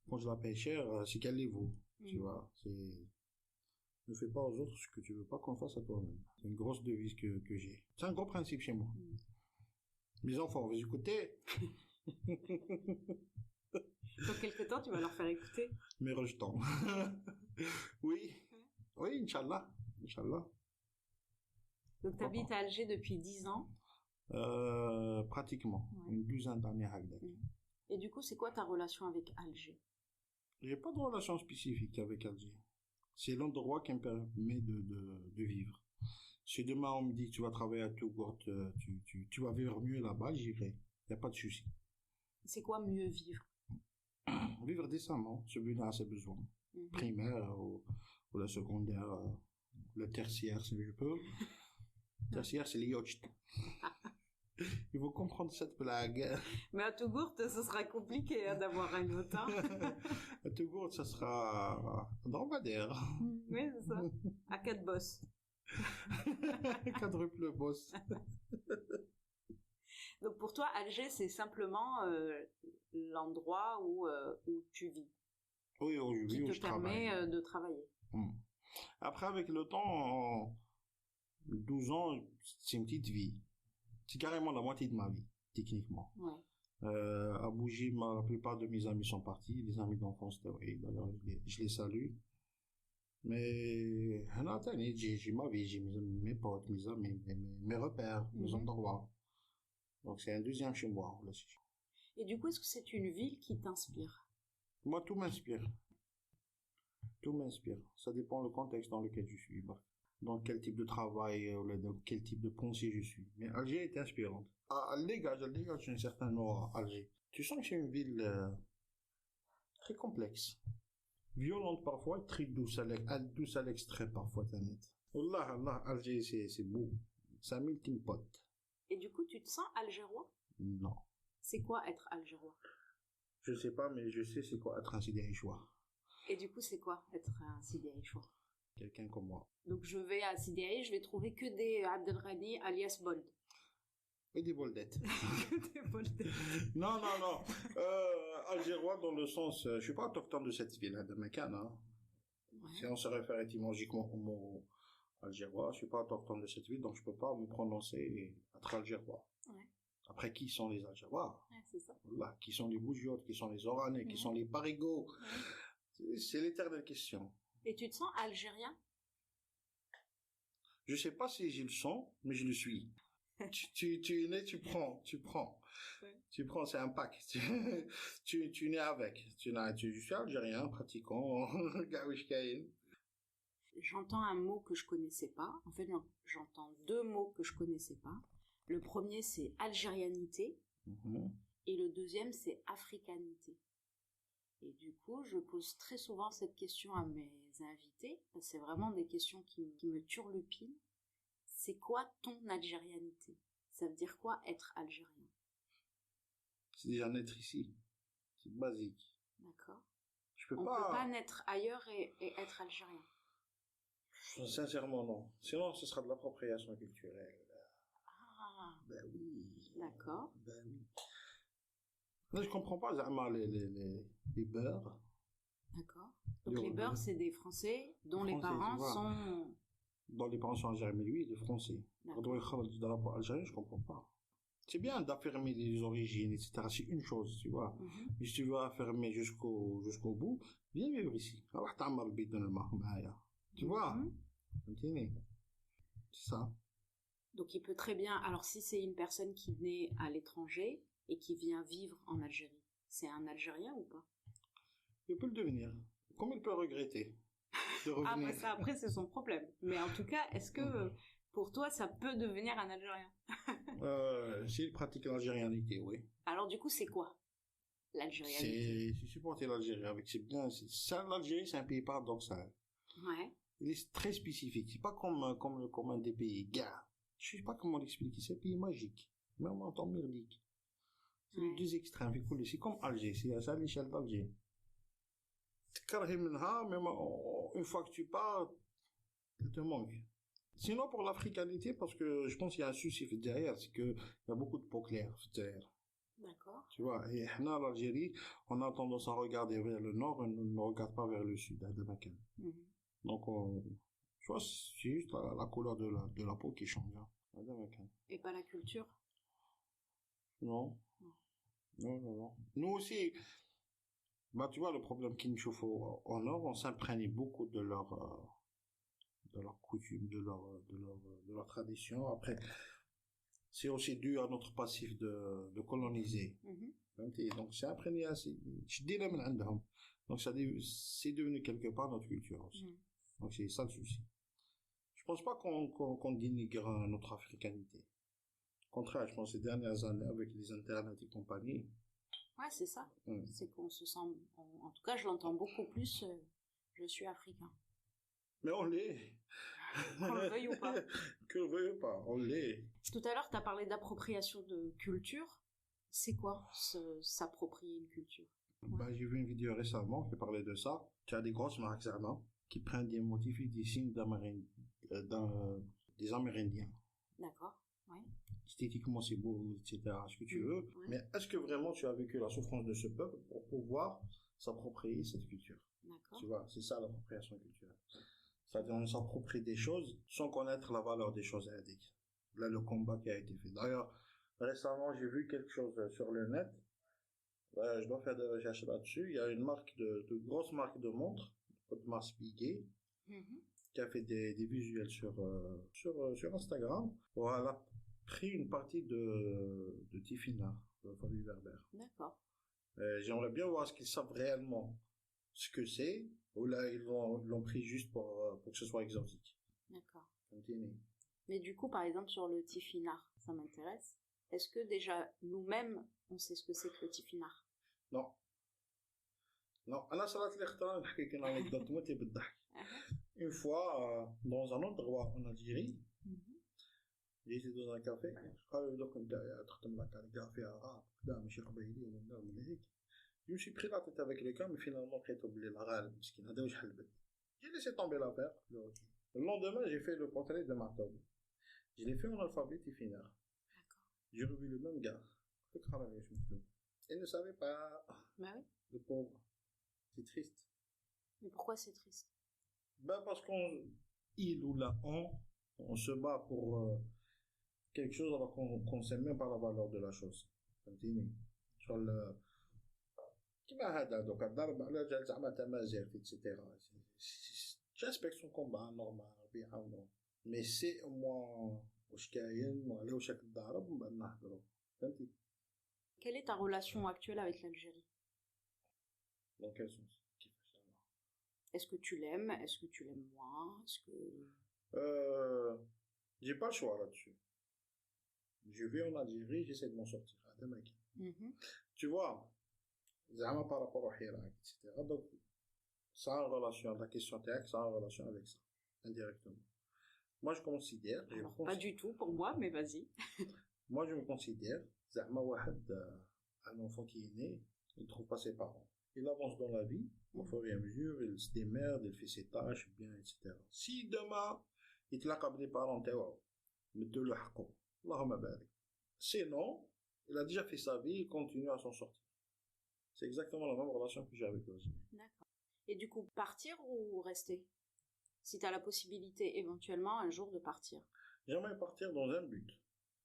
quand je la paye cher, c'est qu'elle les vaut. Tu vois, ne fais pas aux autres ce que tu veux pas qu'on fasse à toi-même. C'est une grosse devise que j'ai. C'est un gros principe chez moi. Mes enfants, vous écoutez? Dans quelques temps, tu vas leur faire écouter. Mes rejetons. Oui. Oui, Inch'Allah. Inch'Allah. Donc, tu habites à Alger depuis 10 ans? Pratiquement. Une douzaine d'années. Et du coup, c'est quoi ta relation avec Alger? J'ai pas de relation spécifique avec Alger. C'est l'endroit qui me permet de vivre. Si demain on me dit que tu vas travailler à Tougourt, tu vas vivre mieux là-bas, j'irai. Y a pas de souci. C'est quoi mieux vivre? Vivre décemment, subvenir à ses besoins. Primaire ou le secondaire, le tertiaire si je peux. Tertiaire, c'est les yachts. Il faut comprendre cette blague. Mais à Tougourt, ce sera compliqué d'avoir un yacht. À Tougourt, ça sera un dromadaire. Oui, c'est ça. À 4 bosses. Quadruple boss. Donc pour toi, Alger, c'est simplement l'endroit où tu vis. Oui, où je vis, où je travaille. Qui te permet de travailler. Après, avec le temps, 12 ans, c'est une petite vie. C'est carrément la moitié de ma vie, techniquement. À Bougie, la plupart de mes amis sont partis. Les amis d'enfance, oui, d'ailleurs, je les salue. Mais j'ai ma vie, j'ai mes potes, mes amis, mes repères, mes endroits. Donc c'est un deuxième chez moi. Là. Et du coup, est-ce que c'est une ville qui t'inspire? Moi, tout m'inspire. Tout m'inspire. Ça dépend du contexte dans lequel je suis. Dans quel type de travail, dans quel type de pensée je suis. Mais Alger est inspirante. Elle dégage une certaine aura, Alger. Tu sens que c'est une ville très complexe. Violente parfois, très douce à l'extrême parfois, Tanit. Allah, Alger, c'est beau. C'est un melting pot. Et du coup, tu te sens algérois? Non. C'est quoi être algérois? Je sais pas, mais je sais c'est quoi être un Sidi Aïchois. Et du coup, c'est quoi être un Sidi Aïchois? Quelqu'un comme moi. Donc je vais à Sidi Aïch, je vais trouver que des Abdelghani alias Bold. Et des boldettes. Des boldettes. Non. Algérois dans le sens, je suis pas autochtone de cette ville, de Mekane. Hein. Si on se réfère étymologiquement au mot algérois, je suis pas autochtone de cette ville, donc je peux pas me prononcer et être algérois. Après, qui sont les Algérois? C'est ça. Voilà. Qui sont les Bougiotes, qui sont les Oranais, qui sont les Parigots? C'est l'éternelle question. Et tu te sens algérien? Je sais pas si je le sens, mais je le suis. tu es né, tu prends. Tu prends, c'est un pack. Tu nais avec. Je suis algérien, pratiquant, Gawish Kain. J'entends un mot que je connaissais pas. En fait, j'entends 2 mots que je connaissais pas. Le premier, c'est algérianité. Et le deuxième, c'est africanité. Et du coup, je pose très souvent cette question à mes invités. C'est vraiment des questions qui me turlupinent. C'est quoi ton algérianité? Ça veut dire quoi être algérien? C'est déjà naître ici. C'est basique. D'accord. On peut pas naître ailleurs et être algérien. Sincèrement, non. Sinon, ce sera de l'appropriation culturelle. Ah. Ben oui. D'accord. Ben oui. Là, je comprends pas les beurs. D'accord. Donc les beurs, c'est des Français dont les parents sont... Dont les parents sont algériens, mais lui, il est français. Quand on est du drapeau algérien, je comprends pas. C'est bien d'affirmer les origines, etc. C'est une chose, tu vois. Mais si tu veux affirmer jusqu'au bout, viens vivre ici. Tu vois? C'est ça. Donc il peut très bien... Alors si c'est une personne qui naît à l'étranger et qui vient vivre en Algérie, c'est un Algérien ou pas? Il peut le devenir. Comme il peut regretter de revenir. Ça, après, c'est son problème. Mais en tout cas, est-ce que pour toi, ça peut devenir un Algérien? S'il pratique l'algérianité, oui. Alors du coup, c'est quoi l'algérianité? C'est supporter l'Algérie avec ses biens. L'Algérie, c'est un pays paradoxal. Ouais. Il est très spécifique. C'est pas comme un des pays. Gars, je sais pas comment l'expliquer. C'est un pays magique. Même en temps merdique. C'est les 2 extrêmes. C'est comme Alger. C'est à l'échelle d'Alger. تكرهي منها, mais une fois que tu pars, elle te manque. Sinon, pour l'africanité, parce que je pense qu'il y a un souci derrière, c'est qu'il y a beaucoup de peau claire derrière. D'accord. Tu vois, et là, l'Algérie, on a tendance à regarder vers le nord, on ne regarde pas vers le sud, à Damakan. Donc, tu vois, c'est juste la couleur de la peau qui change. Hein, à Damakan. Et pas la culture? Non. Non. Nous aussi, bah, tu vois, le problème qui nous chauffe au nord, on s'imprègne beaucoup de leur coutume, de leur tradition. Après, c'est aussi dû à notre passif de coloniser. Donc, c'est imprégné assez. Donc, c'est devenu quelque part notre culture aussi. Donc, c'est ça le souci. Je pense pas qu'on dénigre notre africanité. Au contraire, je pense ces dernières années, avec les internets et compagnie. Ouais, c'est ça. C'est qu'on se sent, en tout cas, je l'entends beaucoup plus, je suis africain. Mais on l'est. Qu'on le veuille ou pas. Que le veuille ou pas, on l'est. Tout à l'heure, tu as parlé d'appropriation de culture. C'est quoi, s'approprier une culture? Bah, j'ai vu une vidéo récemment qui parlait de ça. Tu as des grosses marques allemandes qui prennent des motifs et des signes des Amérindiens. D'accord, oui. Esthétiquement, c'est beau, etc., ce que tu veux. Ouais. Mais est-ce que vraiment tu as vécu la souffrance de ce peuple pour pouvoir s'approprier cette culture? D'accord. Tu vois, c'est ça l'appropriation culturelle. C'est-à-dire, on s'approprie des choses sans connaître la valeur des choses indiques. Là, le combat qui a été fait. D'ailleurs, récemment, j'ai vu quelque chose sur le net. Je dois faire des recherches là-dessus. Il y a une marque de grosse marque de montres, Audemars Piguet, qui a fait des visuels sur Instagram. Où elle a pris une partie de Tifinagh, de Fabien Werber. D'accord. J'aimerais bien voir ce qu'ils savent réellement ce que c'est, ou là ils l'ont pris juste pour que ce soit exotique. D'accord. Mais du coup, par exemple, sur le Tifinagh, ça m'intéresse. Est-ce que déjà, nous-mêmes, on sait ce que c'est que le Tifinagh? Non. أنا صارت لي خطرة نحكي لك une anecdote موتي بالضحك. Une fois, dans un endroit en Algérie, j'étais dans un café, قالوا لي كنت تخدم لك على كافي عرب كدا ماشي قبيلي ولا هيك. Je me suis pris la tête avec les gars, mais finalement, j'ai oublié la râle, parce qu'il n'a déjà pas. J'ai laissé tomber l'affaire. Le lendemain, j'ai fait le portrait de ma table. Je l'ai fait en alphabet Tifinagh. D'accord. J'ai revu le même gars. Il ne savait pas. Bah oui. Le pauvre. C'est triste. Mais pourquoi c'est triste? Ben parce il ou la on se bat pour quelque chose alors qu'on sait même pas la valeur de la chose. Sur le كما هذا دوكا ضرب على جال زعما تمازيغ ايتترا جاسبيكت سون كومبا نورمال ربي يعاونو مي سي او موان واش كاين وعلى واش راك تضارب ومن بعد نهضروا فهمتي. Quelle est ta relation actuelle avec l'Algérie? Dans quel sens? Est-ce que tu l'aimes? Est-ce que tu l'aimes moins? Est-ce que j'ai pas le choix là-dessus. Je vais en Algérie, j'essaie de m'en sortir. Tu vois, par rapport au Hirak, etc. Donc, ça a une relation, la question TAC, ça a une relation avec ça, indirectement. Moi, je considère... Alors, pas du tout pour moi, mais vas-y. Moi, je me considère, un enfant qui est né, il ne trouve pas ses parents. Il avance dans la vie, au fur et à mesure, il se démerde, il fait ses tâches, bien, etc. Si demain, il te l'accable des parents, mais de le haqqo, Allahumma barik. Sinon, il a déjà fait sa vie, il continue à s'en sortir. C'est exactement la même relation que j'ai avec eux. D'accord. Et du coup, partir ou rester? Si tu as la possibilité éventuellement un jour de partir. J'aimerais partir dans un but.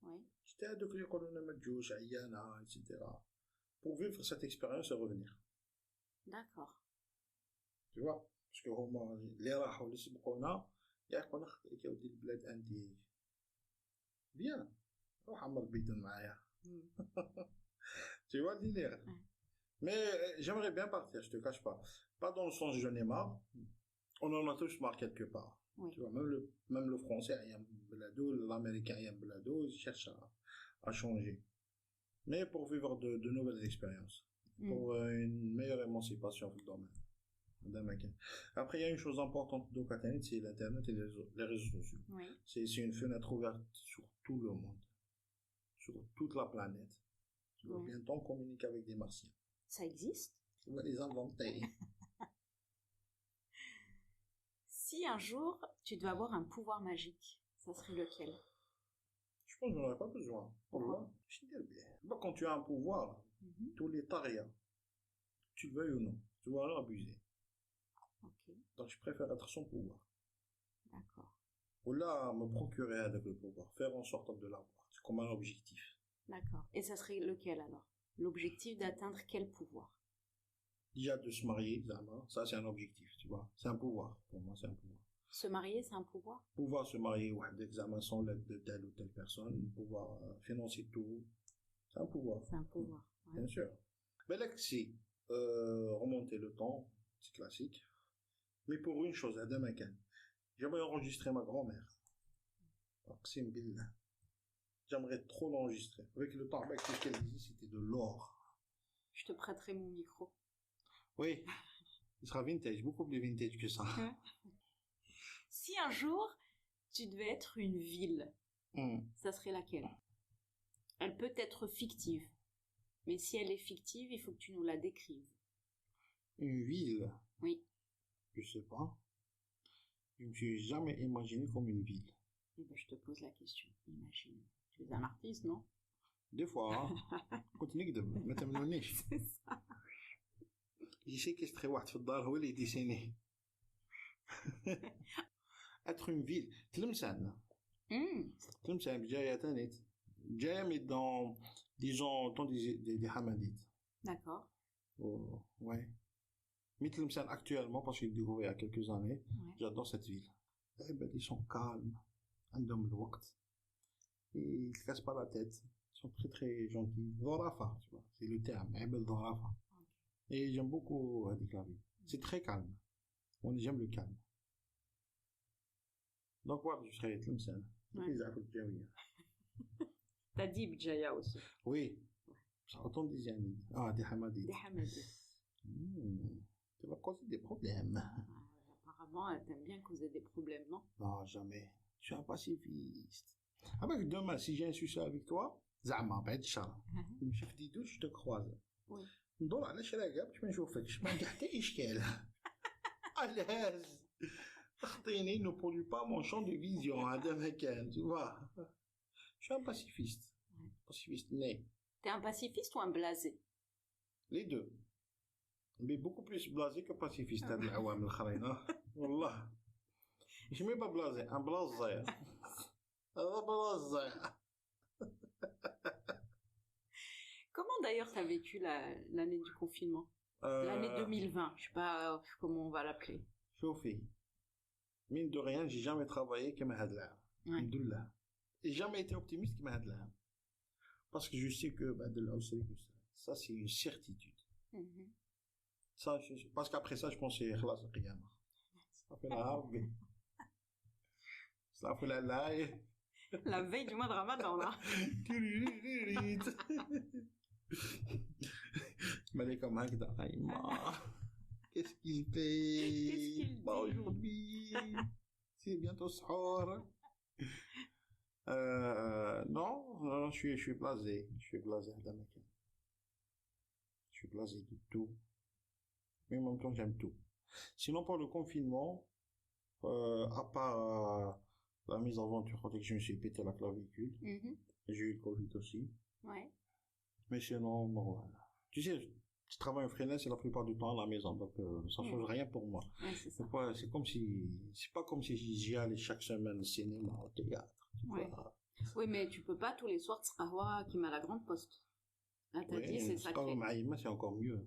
Oui. J'étais à deux etc. Pour vivre cette expérience et revenir. D'accord. Tu vois? Parce que les راحوا اللي سبقونا يعرفوا نخدم كيودي البلاد عندي. Bien. روح عمر بيدن معايا. Tu vois le délire? Mais j'aimerais bien partir, je te cache pas. Pas dans le sens je n'ai marre. On en a tous marre quelque part. Oui. Tu vois, même le français, l'américain, il cherche à changer. Mais pour vivre de nouvelles expériences. Pour une meilleure émancipation dans le domaine. Après, il y a une chose importante de Internet, c'est l'Internet et les réseaux sociaux. Oui. C'est une fenêtre ouverte sur tout le monde. Sur toute la planète. Tu vois, bientôt on communique avec des martiens. Ça existe? On va les inventer. Si un jour, tu devais avoir un pouvoir magique, ça serait lequel? Je pense que j'en aurais pas besoin. Pourquoi? Je te dis bien. Quand tu as un pouvoir, tous les tarias, tu le veuilles ou non, tu vas en abuser. Ok, Donc je préfère être sans pouvoir. d'accord. Ou là, me procurer avec le pouvoir, faire en sorte de l'avoir. C'est comme un objectif. D'accord. Et ça serait lequel alors? L'objectif d'atteindre quel pouvoir? Déjà de se marier, ça c'est un objectif, tu vois. C'est un pouvoir. Pour moi, c'est un pouvoir. Se marier, c'est un pouvoir? Pouvoir se marier, ouais, d'examen sans l'aide de telle ou telle personne, pouvoir financer tout, c'est un pouvoir. C'est un pouvoir, ouais. Bien sûr. Mais là, c'est remonter le temps, c'est classique. Mais pour une chose, Adam Akan, j'aimerais enregistrer ma grand-mère. C'est une bille. J'aimerais trop l'enregistrer. Avec le temps, avec tout ce qu'elle disait, c'était de l'or. Je te prêterai mon micro. Oui, il sera vintage, beaucoup plus vintage que ça. Si un jour, tu devais être une ville, ça serait laquelle? Elle peut être fictive. Mais si elle est fictive, il faut que tu nous la décrives. Une ville? Oui. Je sais pas. Je ne me suis jamais imaginé comme une ville. Eh ben, je te pose la question. Imagine. Tu es un artiste, non? Des fois, continue de me تمنونيش. C'est ça. يسيكستري واحد في الدار هو اللي يديسيني. Être une ville. تلمسان. تلمسان بجاية تانيت. جاية mais dans, disons, dans des Hamadites. D'accord. Oh, ouais. Mais Tlemcen actuellement, parce que j'ai découvert il y a quelques années, j'adore cette ville. Eh ben, ils sont calmes, عندهم الوقت, et ils se cassent pas la tête. Ils sont très très gentils. Dharafa, tu vois, c'est le terme, Abel Dharafa. Et j'aime beaucoup Hadik la ville. C'est très calme. J'aime le calme. Donc voilà, je serais Tlemcen. T'as dit Bjaya aussi. Oui. Ça entend des années. Ah, des Hamadites. Des Hamadites. Ça va causer des problèmes. Apparemment, elle t'aime bien causer des problèmes, non? Non, jamais. Je suis un pacifiste. Avec demain, si j'ai un succès avec toi, زعما بعد الشر نمشي في ديدوش je te croise. Oui. ندور على شراكه باش ما نشوفكش ما عندي حتى اشكال. علاش تخطيني ne pollue pas mon champ de vision هذا ما كان tu vois. Je suis un pacifiste. Pacifiste né. T'es un pacifiste ou un blasé? Les deux. Mais beaucoup plus blasé que pacifiste هاد العوام الاخرين والله. Je suis même pas blasé, un blasé. Un blasé. Comment d'ailleurs t'as vécu l'année du confinement? L'année 2020, je sais pas comment on va l'appeler. شوفي mine de rien j'ai jamais travaillé comme هاد العام. Alhamdoulilah. J'ai jamais été optimiste comme هاد العام. Parce que je sais que بعد العسر ça c'est une certitude. Ça parce qu'après ça je pensais خلاص القيامة. Ça fait la harbe. Ça fait la laïe. La veille du mois de Ramadan là. Mais comme هكذا Raïma. Qu'est-ce qu'il fait? Pas aujourd'hui. C'est bientôt soir. Non, je suis blasé. Je suis blasé d'Américain. Je suis blasé de tout. Mais en même temps, j'aime tout. Sinon, pour le confinement, à part la mésaventure quand je me suis pété la clavicule, j'ai eu le Covid aussi. Ouais. Mais sinon, bon, voilà. Tu sais, je travaille en freelance et la plupart du temps à la maison, donc ça change rien pour moi. Ouais, c'est ça. C'est comme si, c'est pas comme si j'y allais chaque semaine au cinéma, au théâtre. Ouais. Oui, mais tu peux pas tous les soirs tsahwa qui m'a la grande poste. Là, t'as dit, c'est sacré. Maïma, c'est encore mieux.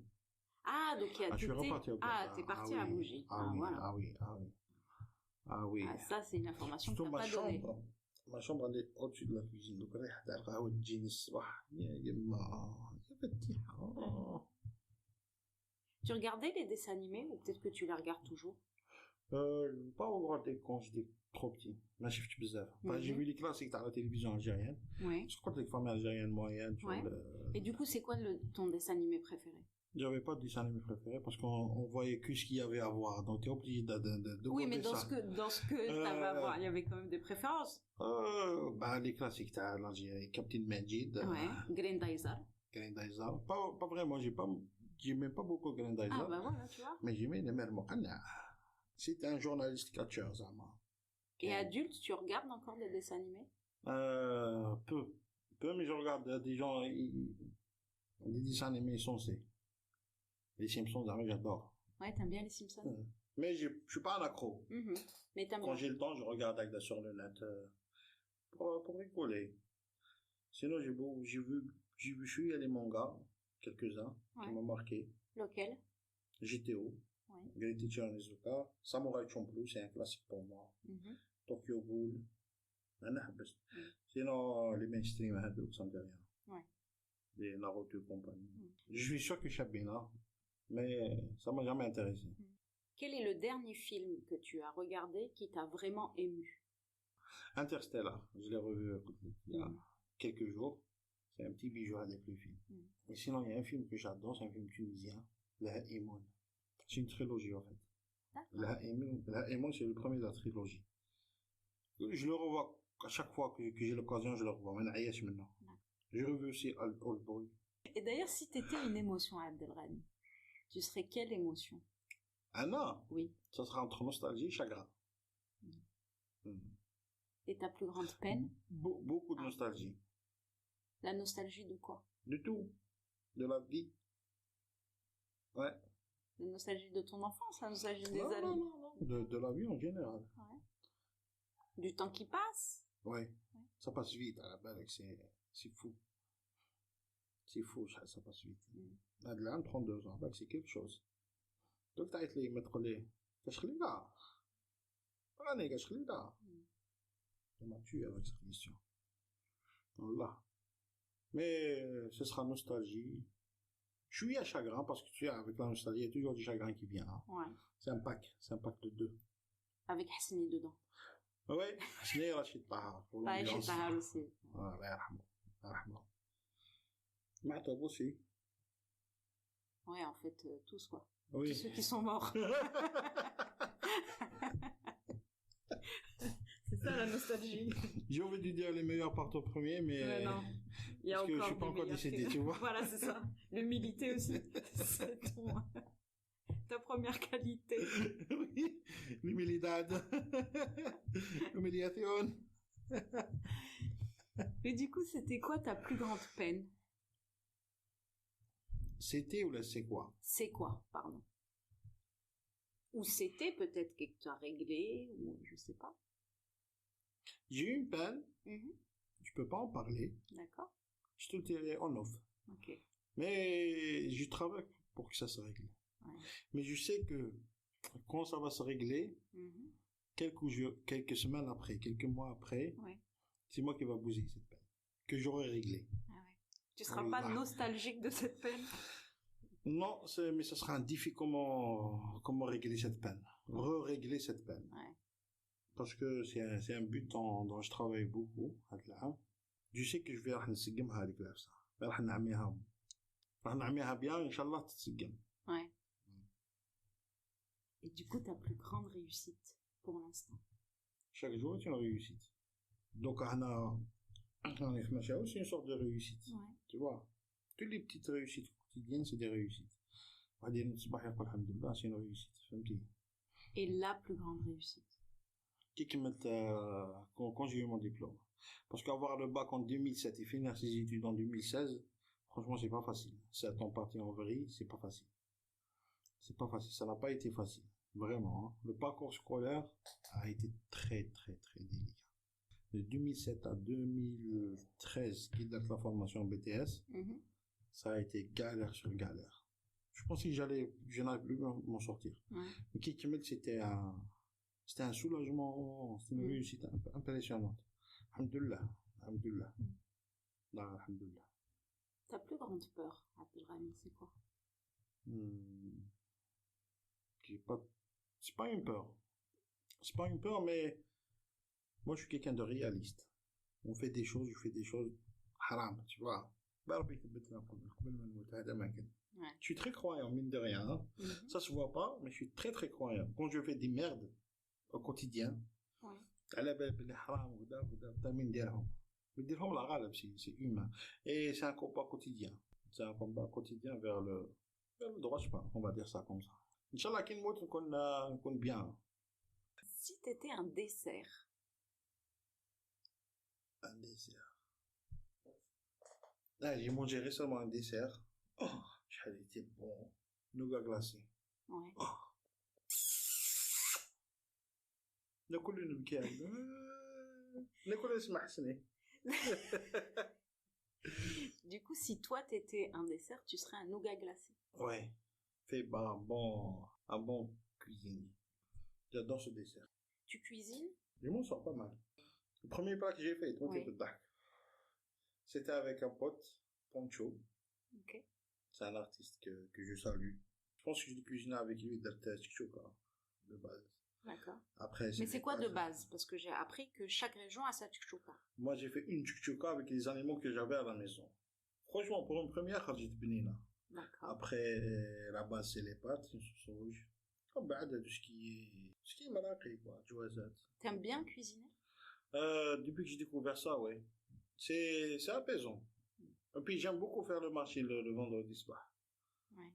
Ah, donc il y a je suis reparti au t'es parti à Bougie. Voilà. Ah oui. Ah, ça, c'est une information que t'as pas donnée. Ma chambre, elle est au-dessus de la cuisine. Donc, tu regardais les dessins animés ou peut-être que tu les regardes toujours? Pas regarder quand j'étais trop petit. ما شفت بزاف. J'ai vu les classiques à la télévision algérienne. Oui. Je crois que les familles algériennes moyennes. Ouais. Et du coup, c'est quoi ton dessin animé préféré? J'avais pas de dessin animé préféré parce qu'on voyait que ce qu'il y avait à voir. Donc, t'es obligé de oui, mais dans ce que t'avais à voir, il y avait quand même des préférences. Les classiques, t'as l'Algérie, Captain Majid. Ouais. Grendaïzar. Grendaïzar. Pas vraiment, j'aimais pas beaucoup Grendaïzar. Ah, bah voilà, tu vois. Mais j'aimais les mères Moqanna. C'est un journaliste catcheur, Zama. Et adulte, tu regardes encore des dessins animés? Peu. Peu, mais je regarde des gens, des dessins animés sensés. Les Simpsons, Zama, j'adore. Ouais, t'aimes bien les Simpsons? Mais je suis pas un accro. Mais t'aimes Quand bien. j'ai le temps, je regarde avec sur le net pour rigoler. Sinon, je suis allé manga, quelques-uns, qui m'ont marqué. Lequel? GTO. Great Teacher Onizuka. Samurai Champloo, c'est un classique pour moi. Tokyo Ghoul. Sinon, les mainstream, ça me dit rien. Les Naruto et compagnie. Je suis sûr que Shabina, mais ça m'a jamais intéressé. Quel est le dernier film que tu as regardé qui t'a vraiment ému? Interstellar, je l'ai revu il y a quelques jours. C'est un petit bijou avec le film. Et sinon, il y a un film que j'adore, c'est un film tunisien, La Haïmoun. C'est une trilogie en fait. La Haïmoun, c'est le premier de la trilogie. Je le revois à chaque fois que j'ai l'occasion, je le revois. Maintenant. J'ai revu aussi Old Boy. Et d'ailleurs, si tu étais une émotion à Abdelrahim, tu serais quelle émotion? Anna? Oui. Ça sera entre nostalgie et chagrin. Et ta plus grande peine? Beaucoup de nostalgie. La nostalgie de quoi? De tout. De la vie. Ouais. La nostalgie de ton enfance, la nostalgie des amis? Non. De la vie en général. Ouais. Du temps qui passe? Ouais. Ça passe vite, c'est fou. C'est fou, ça passe vite. Adlan, 32 ans, c'est quelque chose. Donc, t'as été mettre les. Qu'est-ce là? Pas les qu'est-ce là? On m'a tué avec cette question. Voilà. Mais ce sera nostalgie. Je suis à chagrin parce que tu sais, avec la nostalgie, il y a toujours du chagrin qui vient. Hein. Ouais. C'est un pack de deux. Avec Hassani dedans. Ouais, Hassani et Rachid Tahar. Rachid Tahar aussi. Allah yarhamou. Ma'tab aussi. Ouais, en fait, tous quoi. Oui. Tous ceux qui sont morts. C'est ça la nostalgie. J'ai envie de dire les meilleurs partent au premier, mais non. Il y a parce que encore je suis pas encore décédé, tu vois. Voilà, c'est ça. L'humilité aussi. C'est ta première qualité. Oui, l'humilidad. L'humiliation. Mais du coup, c'était quoi ta plus grande peine? C'était ou là, c'est quoi? C'est quoi, pardon. Ou c'était peut-être que tu as réglé, ou je sais pas. J'ai eu une peine. Je peux pas en parler. D'accord. Je te le dirai en off. Ok. Mais je travaille pour que ça se règle. Ouais. Mais je sais que quand ça va se régler, quelques semaines après, quelques mois après, c'est moi qui va bouger cette peine. Que j'aurai réglé. Ah ouais. Tu seras pas nostalgique de cette peine? Non, mais ce sera un défi comment régler cette peine. Re-régler cette peine. Ouais. Parce que c'est un but dont je travaille beaucoup. Je sais que je vais نسقمها هذيك العفسة. راح نعميها bien, Inch'Allah تتسقم. Ouais. Et du coup, ta plus grande réussite pour l'instant? Chaque jour est une réussite. Donc, c'est aussi une sorte de réussite. Ouais. Tu vois, toutes les petites réussites quotidiennes, c'est des réussites. C'est une réussite. Et la plus grande réussite? Quand j'ai eu mon diplôme. Parce qu'avoir le bac en 2007 et finir ses études en 2016, franchement, c'est pas facile. 7 ans parti en vrille, c'est pas facile. C'est pas facile. Ça n'a pas été facile. Vraiment. Hein. Le parcours scolaire a été très, très, très délicat. De 2007 à 2013, qui date la formation BTS, ça a été galère sur galère. Je pensais que je n'allais plus m'en sortir. Ouais. Mais Kikimel, c'était un soulagement, c'était une réussite impressionnante. Alhamdulillah. Alhamdulillah. Ta plus grande peur, Abdelrahim, c'est quoi? C'est pas une peur. C'est pas une peur, mais moi, je suis quelqu'un de réaliste. On fait des choses, je fais des choses haram, tu vois. Je suis très croyant, mine de rien. Hein. Ça se voit pas, mais je suis très très croyant. Quand je fais des merdes au quotidien, c'est humain. Et c'est un combat quotidien. C'est un combat quotidien vers le droit, je sais pas, on va dire ça comme ça. Inch'Allah, كي نموت نكون bien. Si t'étais un dessert. Un dessert. Ah, j'ai mangé récemment un dessert. Oh, ça a été bon. Nougat glacé. Ouais. Oh. ناكل نبكي ناكل اسمع حسني. Du coup, si toi t'étais un dessert, tu serais un nougat glacé. Ouais. Fait un bon cuisinier. J'adore ce dessert. Tu cuisines? Je m'en sors pas mal. Le premier plat que j'ai fait, c'était avec un pote, Poncho. Ok. C'est un artiste que je salue. Je pense que j'ai cuisiné avec lui de base. D'accord. Après, mais c'est quoi de base? Parce que j'ai appris que chaque région a sa tchouka. Moi, j'ai fait une tchouka avec les animaux que j'avais à la maison. Franchement, pour une première, j'ai été bénina. D'accord. Après, la base, c'est les pâtes, une sauce rouge. Tout ce qui est maraqui, quoi, jouazat. T'aimes bien cuisiner? Depuis que j'ai découvert ça, ouais. C'est apaisant. Et puis, j'aime beaucoup faire le marché le vendredi soir. Ouais.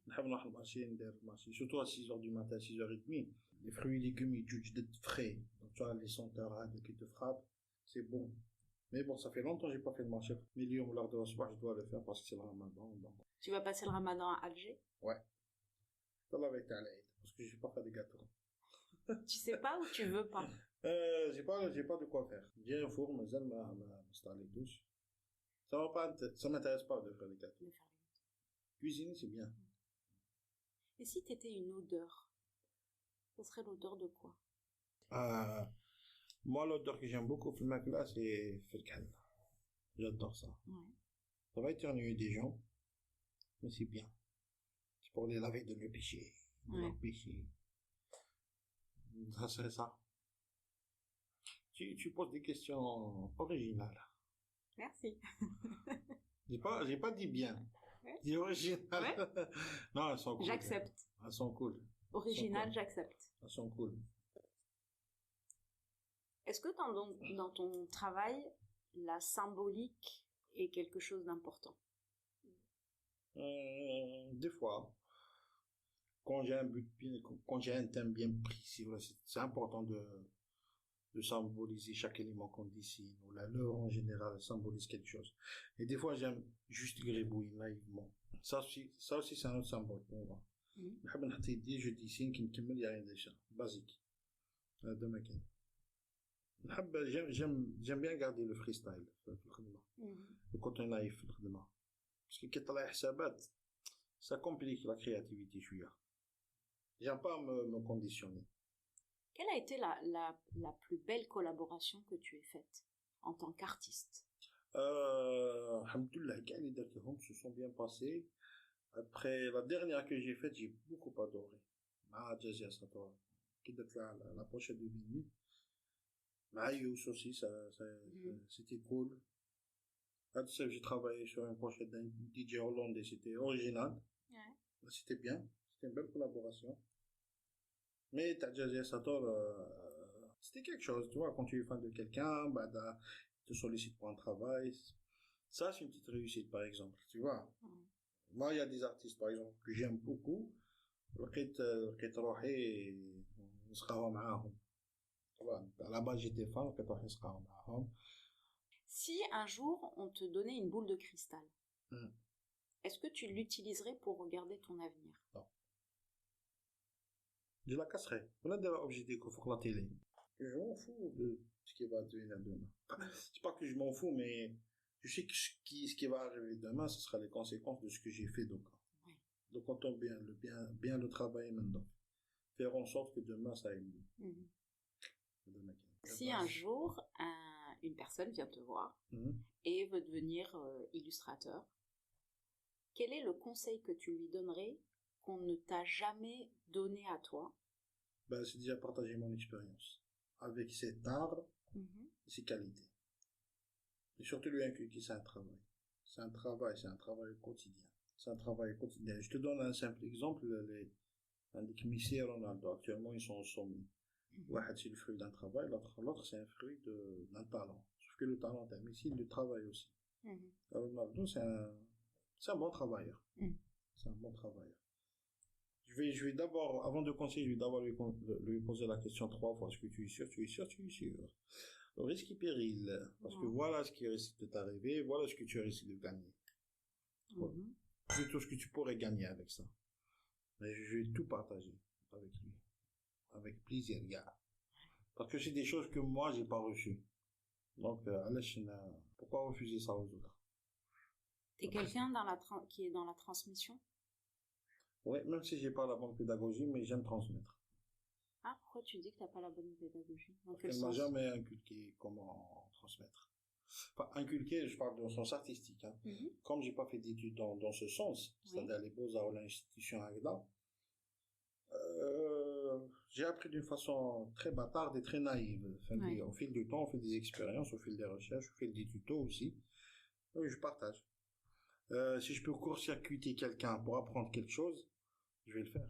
Surtout à 6h du matin, 6h30. Les fruits et légumes, ils jugent d'être frais. Donc, tu vois, les senteurs qui te frappent, c'est bon. Mais bon, ça fait longtemps que j'ai pas fait le marché. Mais l'heure de la soirée, je dois le faire parce que c'est le ramadan. Donc. Tu vas passer le ramadan à Alger? Ouais. Parce que je vais pas faire des gâteaux. Tu sais pas ou tu veux pas? J'ai pas de quoi faire. J'ai un four, mais elle m'a installé douche. Ça m'intéresse pas de faire des gâteaux. Cuisiner, c'est bien. Et si t'étais une odeur, ce serait l'odeur de quoi? Moi, l'odeur que j'aime beaucoup, là, c'est Felkan. J'adore ça. Ouais. Ça va éternuer des gens, mais c'est bien. C'est pour les laver de le péché. Leur péché. Ça serait ça. Tu poses des questions originales. Merci. J'ai pas dit bien. Ouais. J'ai dit original. Ouais. Non, elles sont cool. J'accepte. Elles sont cool. Original, j'accepte. Elles sont cool. Est-ce que dans ton travail, la symbolique est quelque chose d'important? Des fois. Quand j'ai un but bien, quand j'ai un thème bien précis, voilà, c'est important de symboliser chaque élément qu'on dessine, ou l'œuvre en général symbolise quelque chose. Et des fois, j'aime juste gribouiller naïvement. Ça aussi, c'est un autre symbole pour moi. Je dessine qui ne me dit rien déjà. Basique. De ma j'aime bien garder le freestyle. Le côté naïf. Parce que quand ça complique la créativité, je suis là. J'aime pas me conditionner. Quelle a été la plus belle collaboration que tu aies faite en tant qu'artiste? Alhamdoulilah, les dates se sont bien passées. Après la dernière que j'ai faite, j'ai beaucoup adoré. Jazia Satora, qui est la pochette de vinyle. Yous aussi, c'était cool. J'ai travaillé sur une pochette d'un DJ hollandais, c'était original. Ouais. C'était bien, c'était une belle collaboration. Mais Jazia Satora, c'était quelque chose, tu vois, quand tu es fan de quelqu'un, te sollicite pour un travail. Ça, c'est une petite réussite, par exemple, tu vois. Moi, il y a des artistes, par exemple, que j'aime beaucoup. À la base, j'étais fan. Si un jour, on te donnait une boule de cristal, est-ce que tu l'utiliserais pour regarder ton avenir? Non. Je la casserais. On a des objets déco pour la télé. Je m'en fous de ce qui va devenir demain. C'est pas que je m'en fous, mais je sais que ce qui va arriver demain, ce sera les conséquences de ce que j'ai fait donc. Ouais. Donc on tombe bien le travailler maintenant. Faire en sorte que demain ça aille mieux. Si un jour une personne vient te voir et veut devenir illustrateur, quel est le conseil que tu lui donnerais qu'on ne t'a jamais donné à toi? C'est déjà partager mon expérience avec cet art et ses qualités. Et surtout lui inculquer c'est un travail. C'est un travail quotidien. C'est un travail quotidien. Je te donne un simple exemple. Messi et Ronaldo, actuellement, ils sont au sommet. L'un, c'est le fruit d'un travail, l'autre, c'est un fruit d'un talent. Sauf que le talent d'un Messi, il le travaille aussi. Ronaldo, c'est un bon travailleur. C'est un bon travailleur. Je vais d'abord, avant de conseiller, je vais d'abord lui poser la question 3 fois. Est-ce que tu es sûr, tu es sûr, tu es sûr? Le risque et péril. Parce que voilà ce qui risque de t'arriver, voilà ce que tu risques de gagner. C'est tout ce que tu pourrais gagner avec ça. Mais je vais tout partager avec lui. Avec plaisir, gars. Parce que c'est des choses que moi, j'ai pas reçues. Donc, pourquoi refuser ça aux autres? T'es quelqu'un qui est dans la transmission? Oui, même si j'ai pas la bonne pédagogie, mais j'aime transmettre. Ah, pourquoi tu dis que t'as pas la bonne pédagogie? Dans quel Elle sens? m'a jamais inculqué comment transmettre. Enfin, inculqué, je parle de sens artistique. Hein. Comme j'ai pas fait d'études dans ce sens, c'est-à-dire les beaux-arts ou l'institution Agda, j'ai appris d'une façon très bâtarde et très naïve. Enfin, au fil du temps, au fil des expériences, au fil des recherches, au fil des tutos aussi. Oui, je partage. Si je peux court-circuiter quelqu'un pour apprendre quelque chose, je vais le faire.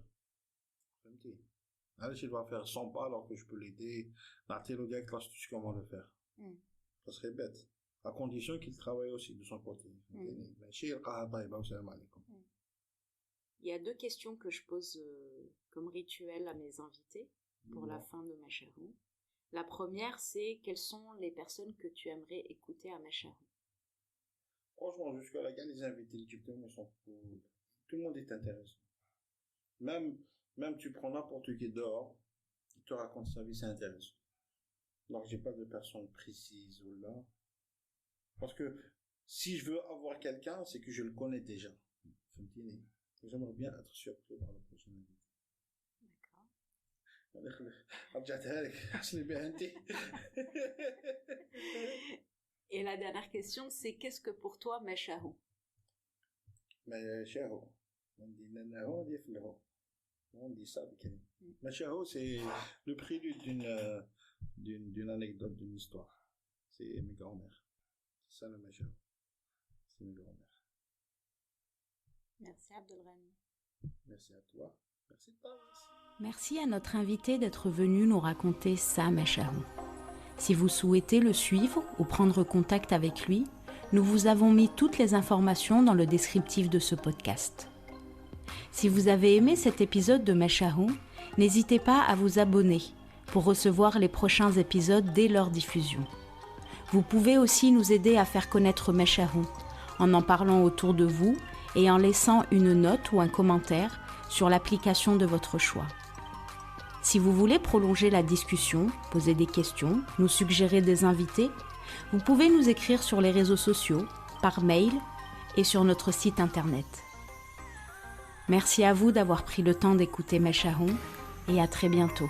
Allez, s'il va faire 100 pas alors que je peux l'aider, le gars classe comment le faire. Ça serait bête. À condition qu'il travaille aussi de son côté. Il y a 2 questions que je pose comme rituel à mes invités pour la fin de Macharoun. La première, c'est quelles sont les personnes que tu aimerais écouter à Macharoun? Franchement, jusqu'à là, les invités du Tube sont cool. Tout le monde est intéressant. Même tu prends n'importe qui dehors, il te raconte sa vie, c'est intéressant. Donc, j'ai pas de personne précise ou là. Parce que si je veux avoir quelqu'un, c'est que je le connais déjà. J'aimerais bien être surpris par la prochaine invité. Et la dernière question, c'est qu'est-ce que pour toi Macharoun? Macharoun, on dit ça. Macharoun, c'est le prélude d'une anecdote, d'une histoire. C'est mes grands-mères. C'est ça le Macharoun. C'est mes grands-mères. Merci Abdelrahim. Merci à toi. Merci de parler. Merci à notre invité d'être venu nous raconter sa Macharoun. Si vous souhaitez le suivre ou prendre contact avec lui, nous vous avons mis toutes les informations dans le descriptif de ce podcast. Si vous avez aimé cet épisode de Macharoun, n'hésitez pas à vous abonner pour recevoir les prochains épisodes dès leur diffusion. Vous pouvez aussi nous aider à faire connaître Macharoun en parlant autour de vous et en laissant une note ou un commentaire sur l'application de votre choix. Si vous voulez prolonger la discussion, poser des questions, nous suggérer des invités, vous pouvez nous écrire sur les réseaux sociaux, par mail et sur notre site internet. Merci à vous d'avoir pris le temps d'écouter Macharoun et à très bientôt.